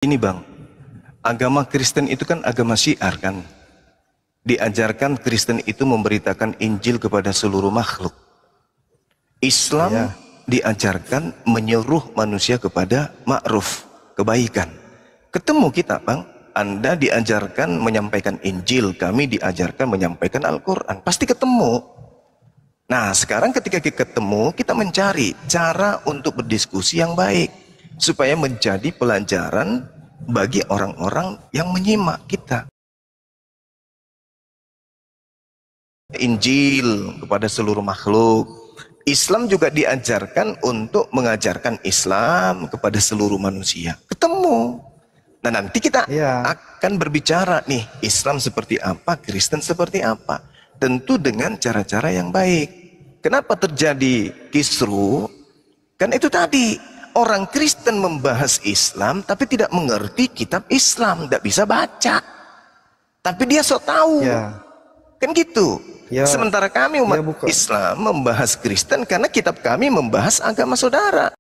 Ini bang, agama Kristen itu kan agama syiar kan. Diajarkan Kristen itu memberitakan Injil kepada seluruh makhluk. Islam diajarkan menyuruh manusia kepada ma'ruf, kebaikan. Ketemu kita bang, Anda diajarkan menyampaikan Injil, kami diajarkan menyampaikan Al-Quran. Pasti ketemu. Nah sekarang ketika kita ketemu, kita mencari cara untuk berdiskusi yang baik, supaya menjadi pelajaran bagi orang-orang yang menyimak kita. Injil kepada seluruh makhluk. Islam juga diajarkan untuk mengajarkan Islam kepada seluruh manusia. Ketemu. Nah nanti kita akan berbicara nih, Islam seperti apa, Kristen seperti apa. Tentu dengan cara-cara yang baik. Kenapa terjadi kisruh? Kan itu tadi, orang Kristen membahas Islam tapi tidak mengerti kitab Islam, tidak bisa baca. Tapi dia so tahu. Kan gitu. Sementara kami umat Islam membahas Kristen karena kitab kami membahas agama saudara.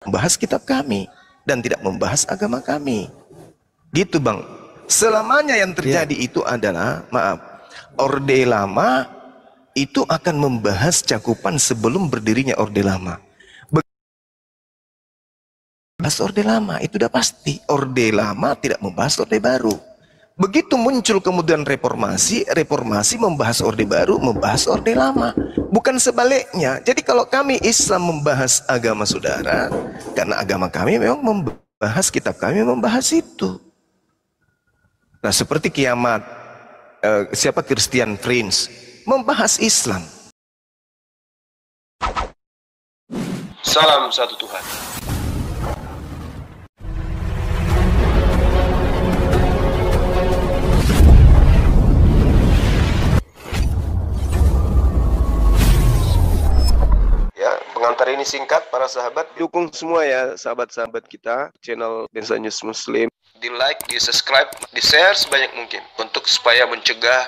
Membahas kitab kami dan tidak membahas agama kami. Gitu bang. Selamanya yang terjadi itu adalah, maaf, Orde Lama itu akan membahas cakupan sebelum berdirinya Orde Lama. Bahas Orde Lama itu udah pasti. Orde Lama tidak membahas Orde Baru. Begitu muncul kemudian reformasi, reformasi membahas Orde Baru, membahas Orde Lama. Bukan sebaliknya. Jadi kalau kami Islam membahas agama saudara, karena agama kami memang membahas, kitab kami membahas itu. Nah seperti kiamat, siapa Christian Prince membahas Islam. Salam satu Tuhan. Ya, pengantar ini singkat para sahabat. Dukung semua ya sahabat-sahabat kita channel Densa News Muslim. Di like, di subscribe, di share sebanyak mungkin untuk supaya mencegah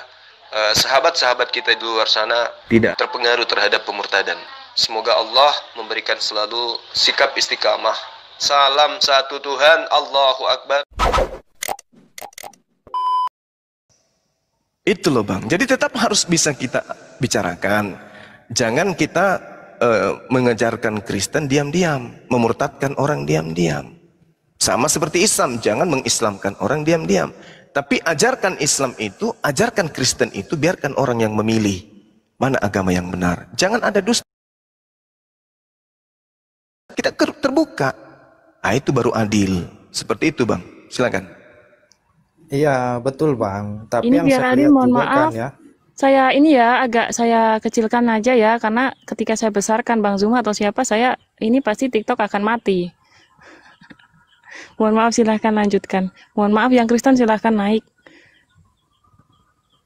sahabat-sahabat kita di luar sana tidak terpengaruh terhadap pemurtadan. Semoga Allah memberikan selalu sikap istiqamah. Salam satu Tuhan, Allahu Akbar. Itu loh bang. Jadi tetap harus bisa kita bicarakan. Jangan kita mengejarkan Kristen diam-diam, memurtadkan orang diam-diam. Sama seperti Islam, jangan mengislamkan orang diam-diam. Tapi ajarkan Islam itu, ajarkan Kristen itu, biarkan orang yang memilih mana agama yang benar. Jangan ada dusta. Kita terbuka. Nah itu baru adil. Seperti itu bang. Silakan. Iya betul bang. Tapi ini yang biar saya adil, lihat mohon juga maaf. kan ya. Saya ini ya agak saya kecilkan aja ya, karena ketika saya besarkan Bang Zuma atau siapa, saya ini pasti TikTok akan mati. Mohon maaf, silahkan lanjutkan. Mohon maaf yang Kristen silahkan naik.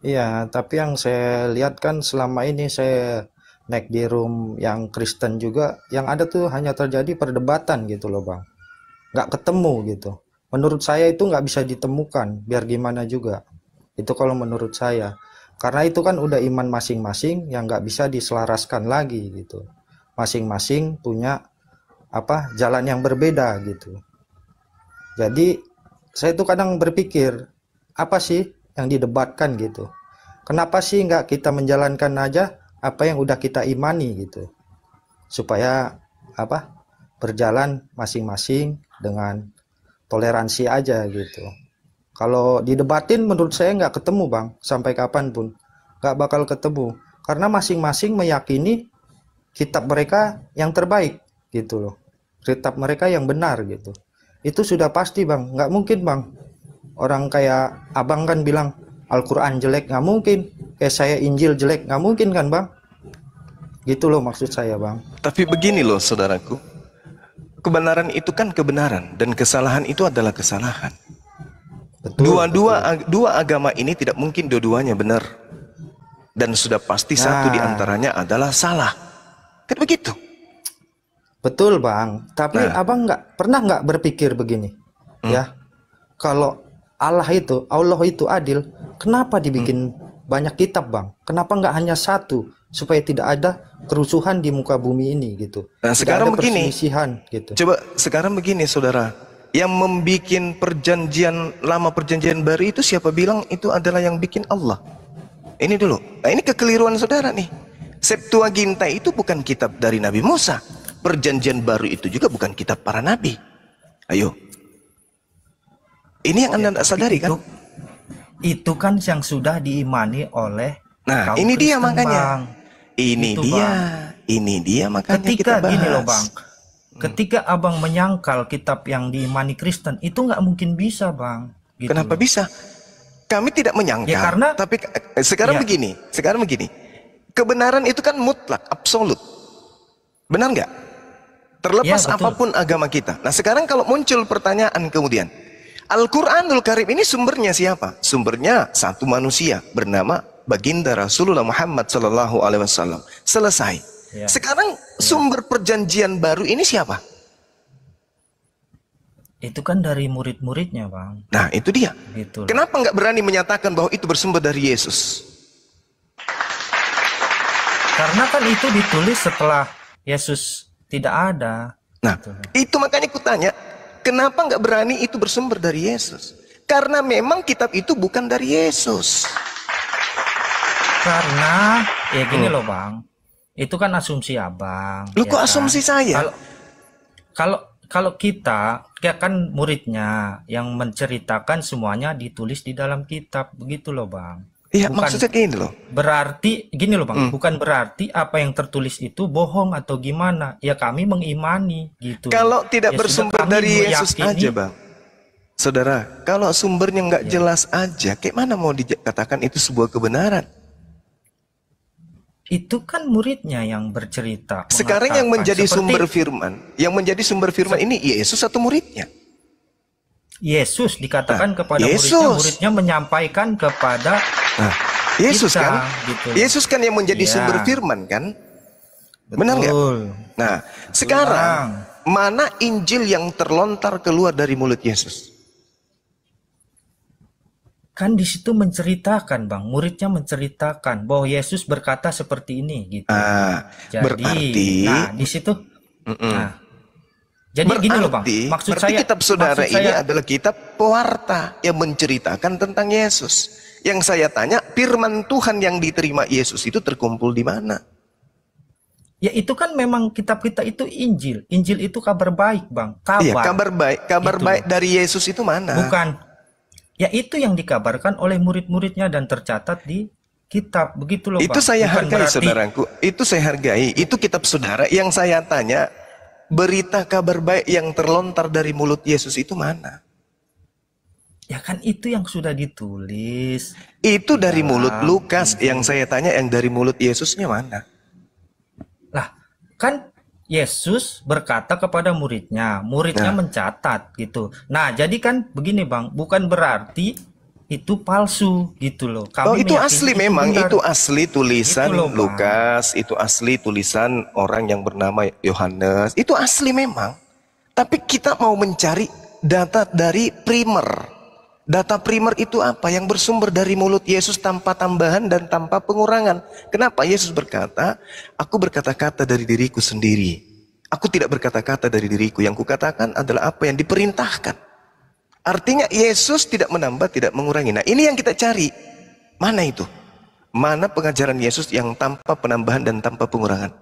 Iya, tapi yang saya lihat kan selama ini saya naik di room yang Kristen juga, yang ada tuh hanya terjadi perdebatan gitu loh bang. Nggak ketemu gitu. Menurut saya itu nggak bisa ditemukan, biar gimana juga. Itu kalau menurut saya. Karena itu kan udah iman masing-masing yang nggak bisa diselaraskan lagi gitu. Masing-masing punya jalan yang berbeda gitu. Jadi saya tuh kadang berpikir, apa sih yang didebatkan gitu? Kenapa sih nggak kita menjalankan aja apa yang udah kita imani gitu? Supaya berjalan masing-masing dengan toleransi aja gitu. Kalau didebatin menurut saya nggak ketemu bang, sampai kapanpun nggak bakal ketemu. Karena masing-masing meyakini kitab mereka yang terbaik gitu loh. Kitab mereka yang benar gitu. Itu sudah pasti bang, nggak mungkin bang. Orang kayak abang kan bilang Al-Quran jelek, nggak mungkin. Kayak saya Injil jelek, nggak mungkin kan bang. Gitu loh maksud saya bang. Tapi begini loh saudaraku. Kebenaran itu kan kebenaran dan kesalahan itu adalah kesalahan. Dua agama ini tidak mungkin dua-duanya benar. Dan sudah pasti satu di antaranya adalah salah. Kan begitu? Betul bang. Tapi abang pernah nggak berpikir begini? Ya, kalau Allah itu adil, kenapa dibikin banyak kitab bang? Kenapa nggak hanya satu supaya tidak ada kerusuhan di muka bumi ini gitu. Nah, Tidak sekarang ada begini. perselisihan gitu. Coba sekarang begini, saudara. Yang membikin perjanjian lama, perjanjian baru itu siapa bilang itu adalah yang bikin Allah? Ini dulu. Nah, ini kekeliruan saudara nih. Septuaginta itu bukan kitab dari Nabi Musa. Perjanjian baru itu juga bukan kitab para nabi. Ayo. Ini yang Anda sadari kan? Itu kan yang sudah diimani oleh Nah, kaum ini dia Kristen, makanya. Bang. Ini Itu, dia. Bang. Ini dia makanya Ketika kita bahas. gini loh, Bang. Ketika abang menyangkal kitab yang diimani Kristen, itu nggak mungkin bisa, Bang. Gitu Kenapa loh. bisa? Kami tidak menyangka. Ya, karena tapi sekarang ya. begini. Sekarang begini. Kebenaran itu kan mutlak, absolut. Benar nggak? Terlepas Ya, betul. apapun agama kita. Nah, sekarang kalau muncul pertanyaan kemudian, Al-Quranul Karim ini sumbernya siapa? Sumbernya satu manusia bernama Baginda Rasulullah Muhammad Sallallahu Alaihi Wasallam. Selesai. Ya. Sekarang sumber perjanjian baru ini siapa? Itu kan dari murid-muridnya, Bang. Nah, itu dia. Gitu loh. Kenapa nggak berani menyatakan bahwa itu bersumber dari Yesus? Karena kan itu ditulis setelah Yesus tidak ada. Nah, Gitu. itu makanya aku tanya, kenapa nggak berani itu bersumber dari Yesus? Karena memang kitab itu bukan dari Yesus. Karena ya gini loh, Bang. Itu kan asumsi abang. Lu ya kok kan? asumsi saya? Kalau kita kan muridnya yang menceritakan semuanya ditulis di dalam kitab, begitu loh, Bang. Iya, Bukan maksudnya gini loh. berarti gini loh, Bang. Bukan berarti apa yang tertulis itu bohong atau gimana. Ya kami mengimani gitu. Kalau tidak Ya sudah, bersumber kami dari Yesus meyakini. aja, Bang. Saudara, kalau sumbernya nggak jelas aja, kayak mana mau dikatakan itu sebuah kebenaran? Itu kan muridnya yang bercerita. Sekarang yang mengatakan menjadi seperti sumber firman, ini Yesus atau muridnya? Yesus dikatakan kepada Yesus. muridnya menyampaikan kepada Nah, Yesus kita, kan? gitu. Yesus kan yang menjadi Iya. sumber firman kan? Benar nggak? Betul. Nah, sekarang mana Injil yang terlontar keluar dari mulut Yesus? Kan di situ menceritakan, Bang, muridnya menceritakan bahwa Yesus berkata seperti ini gitu. Jadi, Berarti nah di situ, nah, jadi gini loh, Bang. Maksud berarti saya, kitab saudara maksud ini saya- adalah kitab pewarta yang menceritakan tentang Yesus. Yang saya tanya, firman Tuhan yang diterima Yesus itu terkumpul di mana? ya itu kan memang kitab kita itu Injil. Injil itu kabar baik, Bang. Kabar. Iya, kabar Gitu. baik dari Yesus itu mana? Bukan. Ya itu yang dikabarkan oleh murid-muridnya dan tercatat di kitab. Begitu loh, Itu Bang. saya Bukan hargai, berarti- saudaraku. Itu saya hargai. Itu kitab saudara. Yang saya tanya, berita kabar baik yang terlontar dari mulut Yesus itu mana? Ya kan itu yang sudah ditulis. Itu dari mulut Dalam Lukas. Yang saya tanya, yang dari mulut Yesusnya mana? Lah, kan Yesus berkata kepada muridnya mencatat gitu. Nah, jadi kan begini, Bang, bukan berarti itu palsu gitu loh. Kami itu meyakini asli memang, benar. itu asli tulisan Gitu loh, Bang. Lukas, itu asli tulisan orang yang bernama Yohanes, itu asli memang. Tapi kita mau mencari data dari primer. Data primer itu apa? Yang bersumber dari mulut Yesus tanpa tambahan dan tanpa pengurangan. Kenapa? Yesus berkata, aku berkata-kata dari diriku sendiri. Aku tidak berkata-kata dari diriku. Yang kukatakan adalah apa yang diperintahkan. Artinya Yesus tidak menambah, tidak mengurangi. Nah, ini yang kita cari. Mana itu? Mana pengajaran Yesus yang tanpa penambahan dan tanpa pengurangan?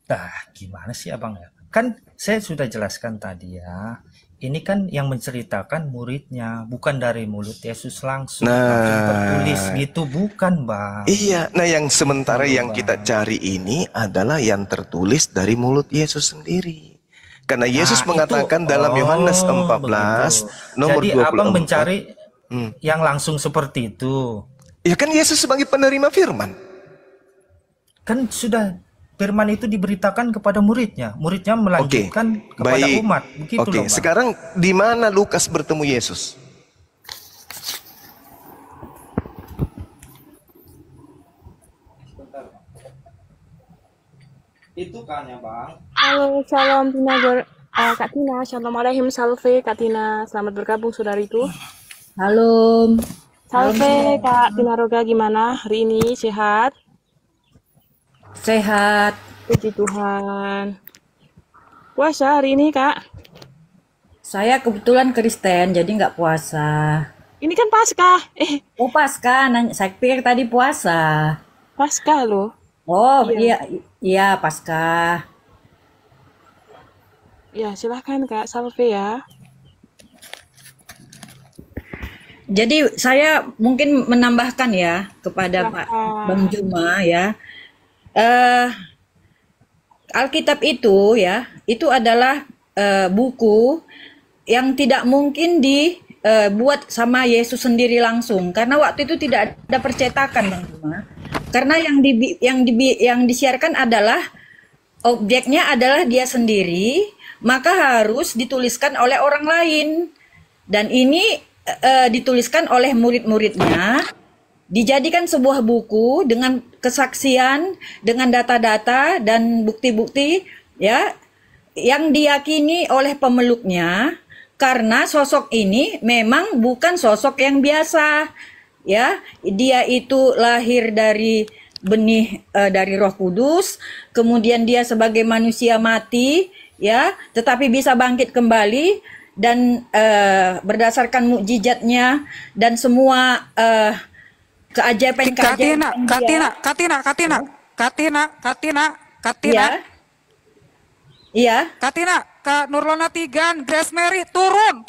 Nah, gimana sih, Abang ya? Kan saya sudah jelaskan tadi ya. Ini kan yang menceritakan muridnya, bukan dari mulut Yesus langsung tertulis gitu, bukan, Bang. Iya, nah yang sementara Betul, yang Bang. kita cari ini adalah yang tertulis dari mulut Yesus sendiri. Karena Yesus mengatakan dalam Yohanes 14 nomor Jadi 24. Abang mencari yang langsung seperti itu. Ya kan Yesus sebagai penerima firman. Kan sudah firman itu diberitakan kepada muridnya. Muridnya melanjutkan kepada baik. umat. Begitu Oke, loh, Bang. sekarang di mana Lukas bertemu Yesus? Itu kan ya, Bang. Halo, shalom Tina, Kak Tina, shalom alaihim, salve Kak Tina, selamat bergabung saudariku. Halo. Salve Kak Tina Roga, gimana hari ini, sehat? Sehat. Puji Tuhan. Puasa hari ini, Kak? Saya kebetulan Kristen, jadi nggak puasa. Ini kan Paskah. Oh, Paskah. Saya pikir tadi puasa. Paskah loh. Oh, Iya. iya, Paskah. Ya, silahkan Kak, salve ya. Jadi saya mungkin menambahkan ya kepada Pak Bang Juma ya. Alkitab itu ya, itu adalah buku yang tidak mungkin dibuat sama Yesus sendiri langsung, karena waktu itu tidak ada percetakan, Bang Juma. Karena yang disiarkan adalah objeknya adalah dia sendiri, maka harus dituliskan oleh orang lain. Dan ini dituliskan oleh murid-muridnya, dijadikan sebuah buku dengan kesaksian, dengan data-data dan bukti-bukti ya yang diyakini oleh pemeluknya, karena sosok ini memang bukan sosok yang biasa ya. Dia itu lahir dari benih dari Roh Kudus, kemudian dia sebagai manusia mati ya, tetapi bisa bangkit kembali. Dan berdasarkan mukjizatnya dan semua keajaiban-keajaiban Iya. Katina, Kak Nurlona Tigan, Grace Mary, turun,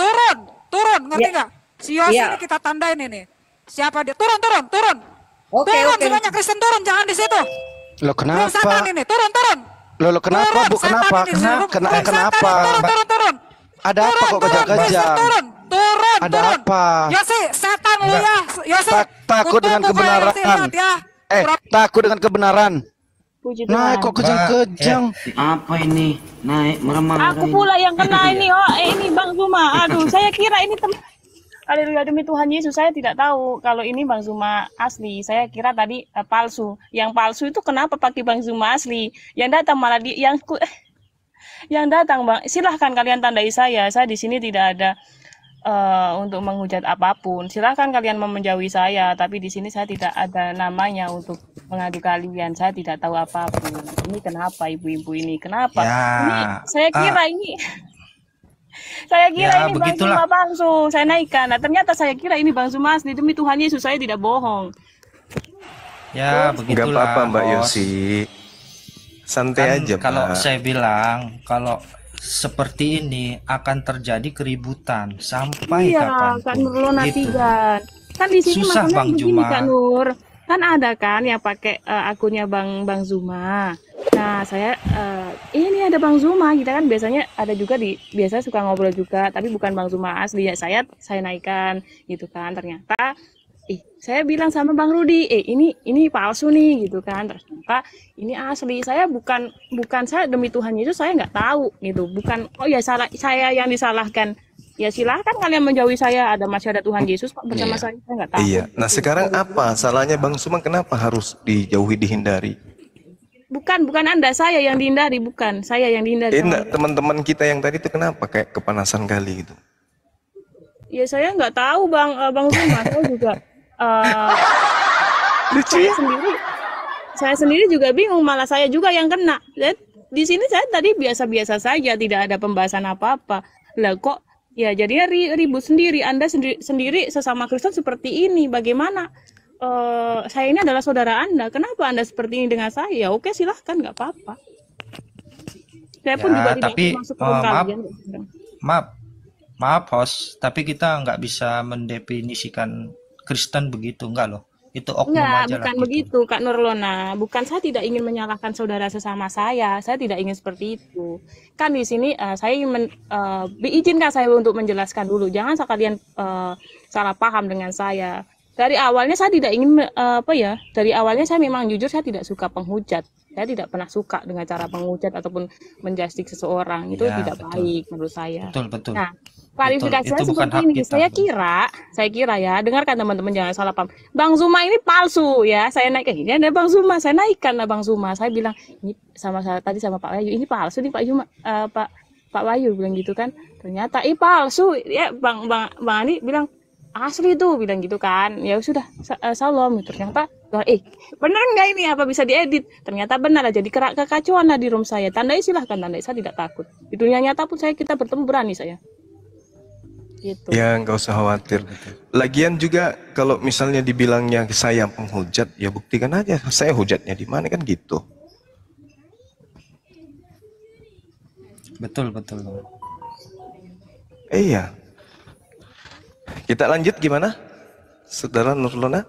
ngerti nggak? Si Yosi ini kita tandain ini. Siapa dia? Turun. Oke. Semuanya Kristen turun, jangan di situ. Lo kenapa? Setan ini, turun. Lo kenapa, Bu? Kenapa? Turun. Ada apa kok kejar-kejar? Turun. Ada apa? Yosi, setan lu ya. Yosi, Takut dengan kebenaran. Takut dengan kebenaran. Puji Tuhan. Naik kok kejang-kejang. Apa ini? Naik meremah. Aku pula yang kena ini. Ini Bang Zuma. Aduh, saya kira ini Haleluya, demi Tuhan Yesus, saya tidak tahu kalau ini Bang Zuma asli. Saya kira tadi palsu. Yang palsu itu kenapa pakai Bang Zuma asli? Yang datang malah yang datang, Bang. Silahkan kalian tandai saya. Saya di sini tidak ada untuk menghujat apapun. Silahkan kalian menjauhi saya, tapi di sini saya tidak ada namanya untuk mengadu kalian. Saya tidak tahu apapun. Ini kenapa ibu-ibu ini? Kenapa? Ini saya kira ini ini Bang Zuma palsu. Saya naikkan. Nah, ternyata saya kira ini Bang Zuma asli. Demi Tuhan Yesus, saya tidak bohong. Ya, begitulah. Enggak apa-apa, Mbak Yosi. Santai aja, Kalau Pak. saya bilang, kalau seperti ini akan terjadi keributan sampai kapan? Kak Nurlona Tigan. Kan di sini Susah, masalahnya Bang begini, Juma. Kak Nur. Kan ada kan yang pakai akunnya Bang Zuma. Nah, saya ini ada Bang Zuma. Kita kan biasanya ada juga biasa suka ngobrol juga, tapi bukan Bang Zuma asli ya. Saya naikkan gitu kan. Ternyata saya bilang sama Bang Rudi, ini palsu nih gitu kan. Ternyata ini asli. Saya bukan saya, demi Tuhan Yesus saya nggak tahu gitu. Bukan salah saya yang disalahkan. Ya silahkan kalian menjauhi saya. Masih ada Tuhan Yesus Pak bersama saya nggak tahu. Iya. Nah sekarang apa salahnya Bang Zuma? Kenapa harus dijauhi, dihindari? Bukan Anda, saya yang dihindari, bukan saya yang dihindari. Teman-teman kita yang tadi itu kenapa kayak kepanasan kali gitu? Ya saya nggak tahu Bang Zuma. Saya juga saya sendiri juga bingung, malah saya juga yang kena. Dan di sini saya tadi biasa-biasa saja, tidak ada pembahasan apa-apa. Lah kok ya jadinya ribut sendiri. Anda sendiri sesama Kristen seperti ini. Bagaimana? Saya ini adalah saudara Anda. Kenapa Anda seperti ini dengan saya? Oke, silahkan, nggak apa-apa. Saya pun juga tidak masuk ke kalian. Maaf host, tapi kita nggak bisa mendefinisikan Kristen begitu, enggak loh. Itu oknum aja lah. Bukan begitu, Kak Nurlona. Bukan, saya tidak ingin menyalahkan saudara sesama saya. Saya tidak ingin seperti itu. Kan di sini saya ingin izinkan saya untuk menjelaskan dulu. Jangan kalian salah paham dengan saya. Dari awalnya saya tidak ingin dari awalnya saya memang jujur saya tidak suka penghujat. Saya tidak pernah suka dengan cara penghujat ataupun menjustik seseorang. Itu tidak baik menurut saya. Betul. Nah, klarifikasi saya seperti ini. Saya kira ya, dengarkan teman-teman, jangan salah paham. Bang Zuma ini palsu ya. Saya naik ini ada Bang Zuma, saya naikkan lah Bang Zuma. Saya bilang ini tadi sama Pak Wahyu, ini palsu nih Pak Zuma, Pak Wahyu bilang gitu kan. Ternyata palsu. Ya Bang Ani bilang asli tuh, bilang gitu kan. Ya sudah, salam. Ternyata Benar nggak ini, apa bisa diedit? Ternyata benar, jadi kekacauan lah di room saya. Tandai silahkan, tandai, saya tidak takut. Di dunia nyata pun kita bertemu berani saya. Gitu. Ya nggak usah khawatir. Lagian juga kalau misalnya dibilangnya saya penghujat, ya buktikan aja saya hujatnya di mana, kan gitu. Betul. Iya. Kita lanjut gimana, Saudara Nurlona?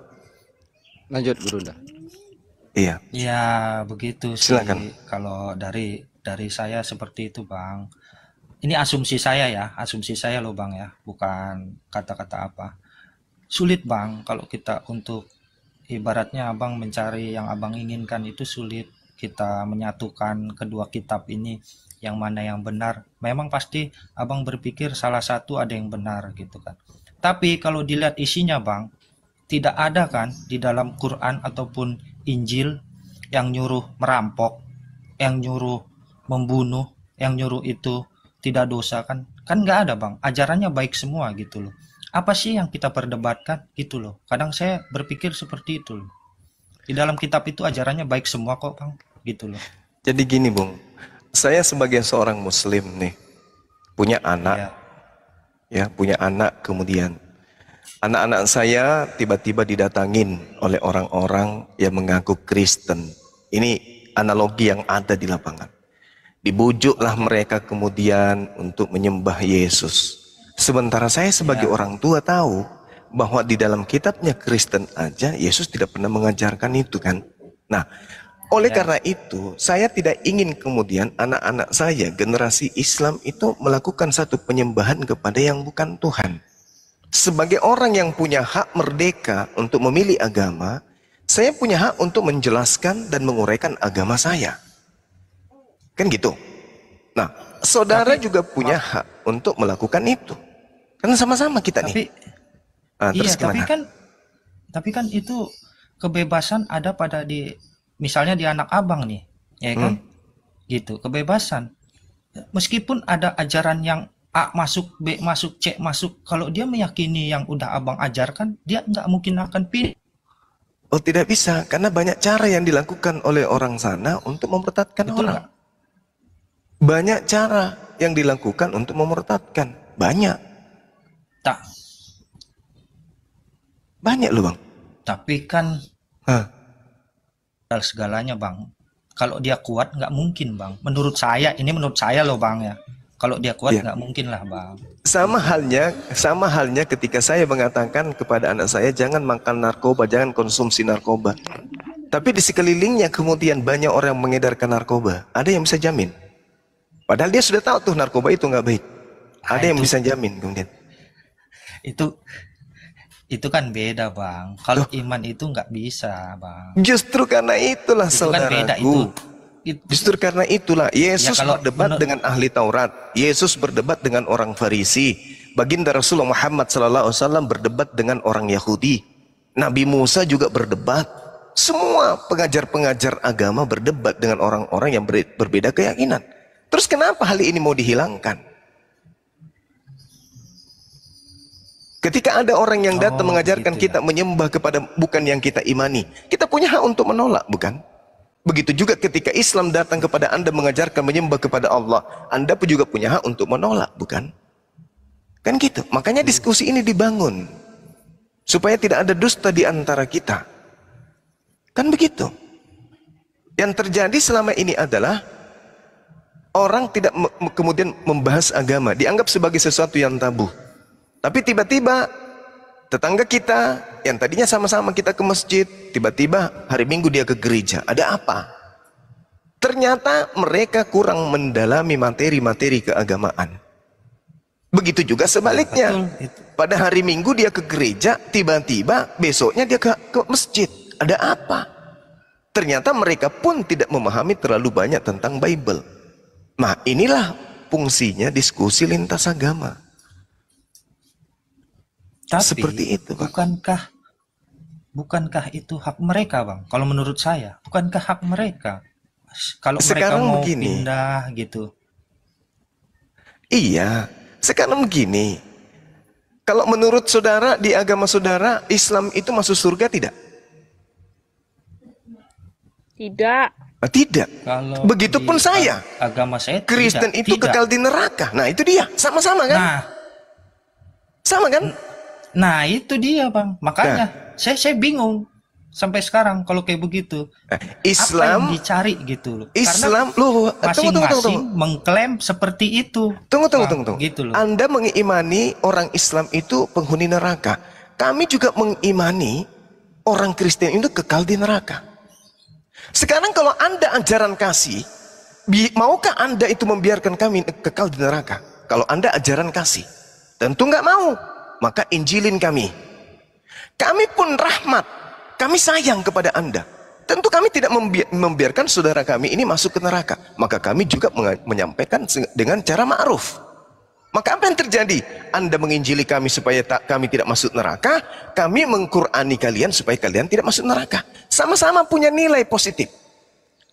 Lanjut Gurunda. Iya. Ya begitu sih. Silakan. Kalau dari saya seperti itu Bang. Ini asumsi saya ya, asumsi saya loh Bang ya, bukan kata-kata apa. Sulit Bang kalau kita untuk ibaratnya Abang mencari yang Abang inginkan itu sulit. Kita menyatukan kedua kitab ini, yang mana yang benar. Memang pasti Abang berpikir salah satu ada yang benar gitu kan. Tapi kalau dilihat isinya Bang, tidak ada kan di dalam Quran ataupun Injil yang nyuruh merampok, yang nyuruh membunuh, yang nyuruh itu tidak dosa kan nggak ada Bang. Ajarannya baik semua gitu loh. Apa sih yang kita perdebatkan gitu loh. Kadang saya berpikir seperti itu loh. Di dalam kitab itu ajarannya baik semua kok Bang gitu loh. Jadi gini Bung, saya sebagai seorang muslim nih, punya anak ya punya anak, kemudian anak-anak saya tiba-tiba didatangin oleh orang-orang yang mengaku Kristen. Ini analogi yang ada di lapangan. Dibujuklah mereka kemudian untuk menyembah Yesus. Sementara saya sebagai orang tua tahu bahwa di dalam kitabnya Kristen aja Yesus tidak pernah mengajarkan itu kan. Nah, oleh karena itu saya tidak ingin kemudian anak-anak saya, generasi Islam itu melakukan satu penyembahan kepada yang bukan Tuhan. Sebagai orang yang punya hak merdeka untuk memilih agama, saya punya hak untuk menjelaskan dan menguraikan agama saya. Kan gitu. Nah, saudara juga punya hak untuk melakukan itu. Karena sama-sama kita nih. Nah, terus gimana? Tapi kan itu kebebasan ada pada misalnya di anak Abang nih, ya kan? Gitu, kebebasan. Meskipun ada ajaran yang A masuk, B masuk, C masuk, kalau dia meyakini yang udah Abang ajarkan, dia nggak mungkin akan pilih. Oh, tidak bisa, karena banyak cara yang dilakukan oleh orang sana untuk memurtadkan orang. Enggak? Banyak cara yang dilakukan untuk memurtadkan. Banyak. Banyak loh Bang. Tapi kan segalanya Bang. Kalau dia kuat nggak mungkin Bang. Menurut saya loh Bang ya. Kalau dia kuat nggak mungkin lah Bang. Sama halnya ketika saya mengatakan kepada anak saya jangan makan narkoba, jangan konsumsi narkoba. Tapi di sekelilingnya kemudian banyak orang yang mengedarkan narkoba. Ada yang bisa jamin? Padahal dia sudah tahu tuh narkoba itu nggak baik. Ada yang bisa jamin kemudian? Itu kan beda Bang. Kalau iman itu nggak bisa Bang. Justru karena itulah saudaraku. Justru karena itulah Yesus berdebat dengan ahli Taurat. Yesus berdebat dengan orang Farisi. Baginda Rasulullah Muhammad SAW berdebat dengan orang Yahudi. Nabi Musa juga berdebat. Semua pengajar-pengajar agama berdebat dengan orang-orang yang berbeda keyakinan. Terus kenapa hal ini mau dihilangkan? Ketika ada orang yang datang mengajarkan kita menyembah kepada bukan yang kita imani, kita punya hak untuk menolak, bukan? Begitu juga ketika Islam datang kepada Anda mengajarkan menyembah kepada Allah, Anda pun juga punya hak untuk menolak, bukan? Kan gitu. Makanya diskusi ini dibangun supaya tidak ada dusta di antara kita. Kan begitu. Yang terjadi selama ini adalah orang tidak kemudian membahas agama, dianggap sebagai sesuatu yang tabu. Tapi tiba-tiba tetangga kita yang tadinya sama-sama kita ke masjid, tiba-tiba hari Minggu dia ke gereja. Ada apa? Ternyata mereka kurang mendalami materi-materi keagamaan. Begitu juga sebaliknya. Pada hari Minggu dia ke gereja, tiba-tiba besoknya dia ke masjid. Ada apa? Ternyata mereka pun tidak memahami terlalu banyak tentang Bible. Nah, inilah fungsinya diskusi lintas agama. Tapi seperti itu, Bang. Bukankah itu hak mereka, Bang? Kalau menurut saya, bukankah hak mereka? Kalau sekarang mereka mau begini, pindah gitu. Iya, sekarang begini. Kalau menurut saudara, di agama saudara, Islam itu masuk surga tidak? Tidak. Tidak. Kalau Begitupun saya. Agama saya Kristen itu tidak. kekal di neraka. Nah, itu dia. Sama-sama kan? Nah, sama kan? Nah, itu dia, Bang. Makanya saya bingung sampai sekarang kalau kayak begitu. Islam apa yang dicari gitu loh. Islam loh, masing-masing mengklaim seperti itu. Tunggu. Gitu loh. Anda mengimani orang Islam itu penghuni neraka. Kami juga mengimani orang Kristen itu kekal di neraka. Sekarang kalau Anda ajaran kasih, maukah Anda itu membiarkan kami kekal di neraka? Kalau Anda ajaran kasih, tentu nggak mau. Maka injilin kami. Kami pun rahmat, kami sayang kepada Anda. Tentu kami tidak membiarkan saudara kami ini masuk ke neraka. Maka kami juga menyampaikan dengan cara ma'ruf. Maka apa yang terjadi? Anda menginjili kami supaya kami tidak masuk neraka, kami mengqur'ani kalian supaya kalian tidak masuk neraka. Sama-sama punya nilai positif.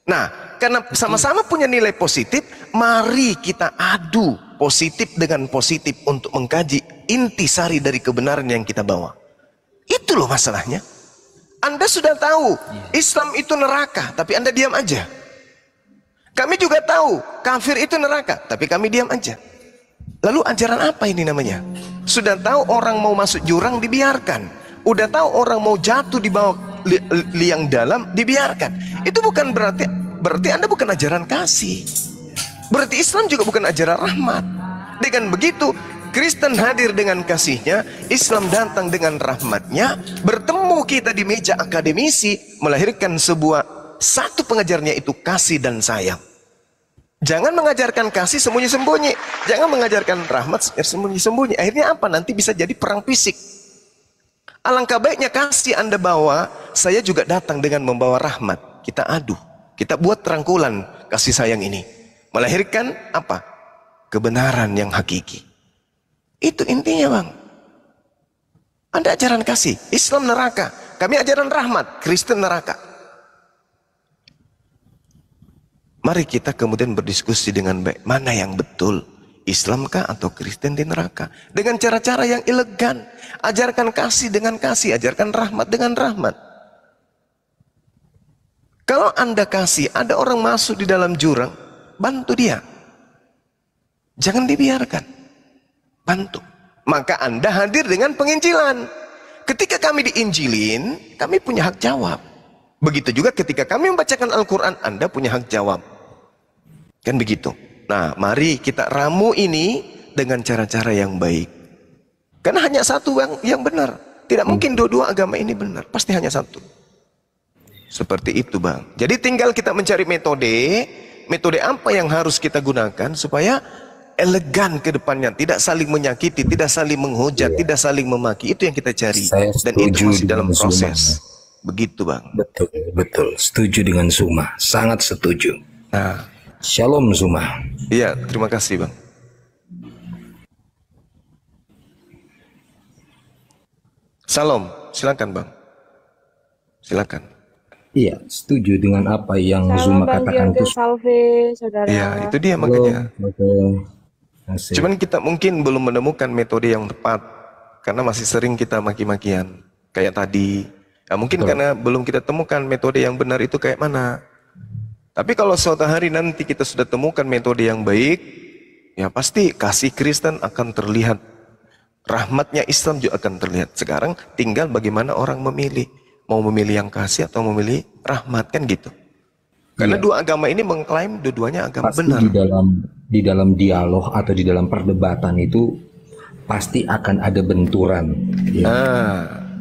Nah, karena sama-sama punya nilai positif, mari kita adu positif dengan positif untuk mengkaji intisari dari kebenaran yang kita bawa. Itu loh masalahnya. Anda sudah tahu Islam itu neraka, tapi Anda diam aja. Kami juga tahu kafir itu neraka, tapi kami diam aja. Lalu ajaran apa ini namanya? Sudah tahu orang mau masuk jurang, dibiarkan. Udah tahu orang mau jatuh di bawah liang dalam, dibiarkan. Itu bukan berarti Anda bukan ajaran kasih. Berarti Islam juga bukan ajaran rahmat. Dengan begitu, Kristen hadir dengan kasihnya, Islam datang dengan rahmatnya, bertemu kita di meja akademisi, melahirkan satu pengajarnya itu kasih dan sayang. Jangan mengajarkan kasih sembunyi-sembunyi, jangan mengajarkan rahmat sembunyi-sembunyi. Akhirnya apa? Nanti bisa jadi perang fisik. Alangkah baiknya kasih Anda bawa, saya juga datang dengan membawa rahmat. Kita adu, kita buat rangkulan kasih sayang ini, melahirkan apa? Kebenaran yang hakiki. Itu intinya, Bang. Anda ajaran kasih, Islam neraka, kami ajaran rahmat, Kristen neraka. Mari kita kemudian berdiskusi dengan baik, mana yang betul, Islamkah atau Kristen di neraka? Dengan cara-cara yang elegan. Ajarkan kasih dengan kasih, ajarkan rahmat dengan rahmat. Kalau Anda kasih, ada orang masuk di dalam jurang, bantu dia. Jangan dibiarkan, bantu. Maka Anda hadir dengan penginjilan. Ketika kami diinjilin, kami punya hak jawab. Begitu juga ketika kami membacakan Al-Quran, Anda punya hak jawab. Kan begitu. Nah, mari kita ramu ini dengan cara-cara yang baik. Karena hanya satu yang benar. Tidak mungkin dua-dua agama ini benar. Pasti hanya satu. Seperti itu, Bang. Jadi tinggal kita mencari metode apa yang harus kita gunakan supaya elegan ke depannya, tidak saling menyakiti, tidak saling menghujat, tidak saling memaki. Itu yang kita cari. Dan itu masih dalam proses. Begitu, Bang. Betul. Setuju dengan Suma. Sangat setuju. Nah, Shalom Suma. Iya, terima kasih, Bang. Salam, silakan, Bang. Silakan. Iya, setuju dengan apa yang Salam Zuma Bang katakan Gioge itu. Salve, saudara. Iya, itu dia makanya. Asik. Cuman kita mungkin belum menemukan metode yang tepat karena masih sering kita maki-makian kayak tadi. Nah, mungkin karena belum kita temukan metode yang benar itu kayak mana. Tapi kalau suatu hari nanti kita sudah temukan metode yang baik, ya pasti kasih Kristen akan terlihat, rahmatnya Islam juga akan terlihat. Sekarang tinggal bagaimana orang memilih, mau memilih yang kasih atau memilih rahmat, kan gitu. Karena dua agama ini mengklaim dua-duanya agama pasti benar. Di dalam dialog atau di dalam perdebatan itu pasti akan ada benturan. Ya.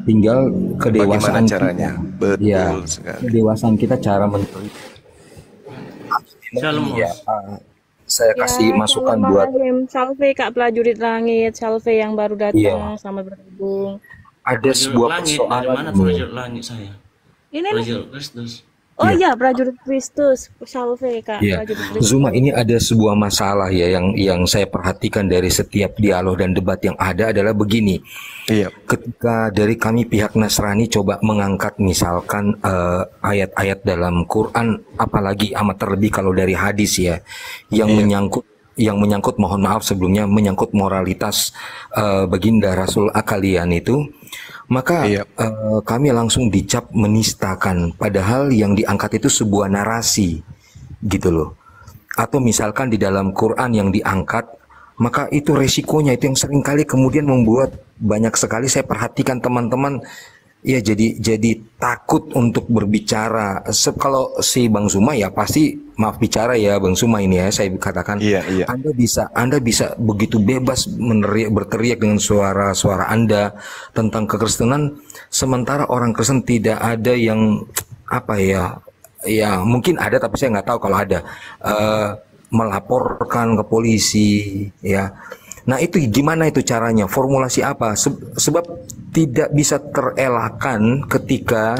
Tinggal kedewasaan bagaimana caranya? Kita. Betul Ya, sekali. kedewasaan kita cara meneliti. Shalom, Ya, saya kasih masukan buat Salve Kak Prajurit Langit, Salve yang baru datang, Iya. selamat bergabung. ada sebuah langit, persoalan. dari mana prajurit langit saya? Ini nih. Prajurit Kristus. Oh iya, Prajurit Kristus, Salve Kak Ya, Prajurit Kristus. Zuma, ini ada sebuah masalah ya yang saya perhatikan dari setiap dialog dan debat yang ada adalah begini. Iya. Ketika dari kami pihak Nasrani coba mengangkat misalkan ayat-ayat dalam Quran, apalagi amat terlebih kalau dari hadis ya, yang menyangkut yang menyangkut, mohon maaf sebelumnya, menyangkut moralitas baginda Rasul kalian itu, maka kami langsung dicap menistakan, padahal yang diangkat itu sebuah narasi, gitu loh. Atau misalkan di dalam Quran yang diangkat, maka itu resikonya itu yang seringkali kemudian membuat banyak sekali saya perhatikan teman-teman ya jadi takut untuk berbicara. Kalau si Bang Zuma ya pasti maaf bicara ya Bang Zuma ini ya, saya katakan Anda bisa begitu bebas berteriak dengan suara Anda tentang kekristenan, sementara orang Kristen tidak ada yang apa ya mungkin ada tapi saya nggak tahu kalau ada melaporkan ke polisi ya. Nah itu gimana itu caranya, formulasi apa? Sebab tidak bisa terelakkan ketika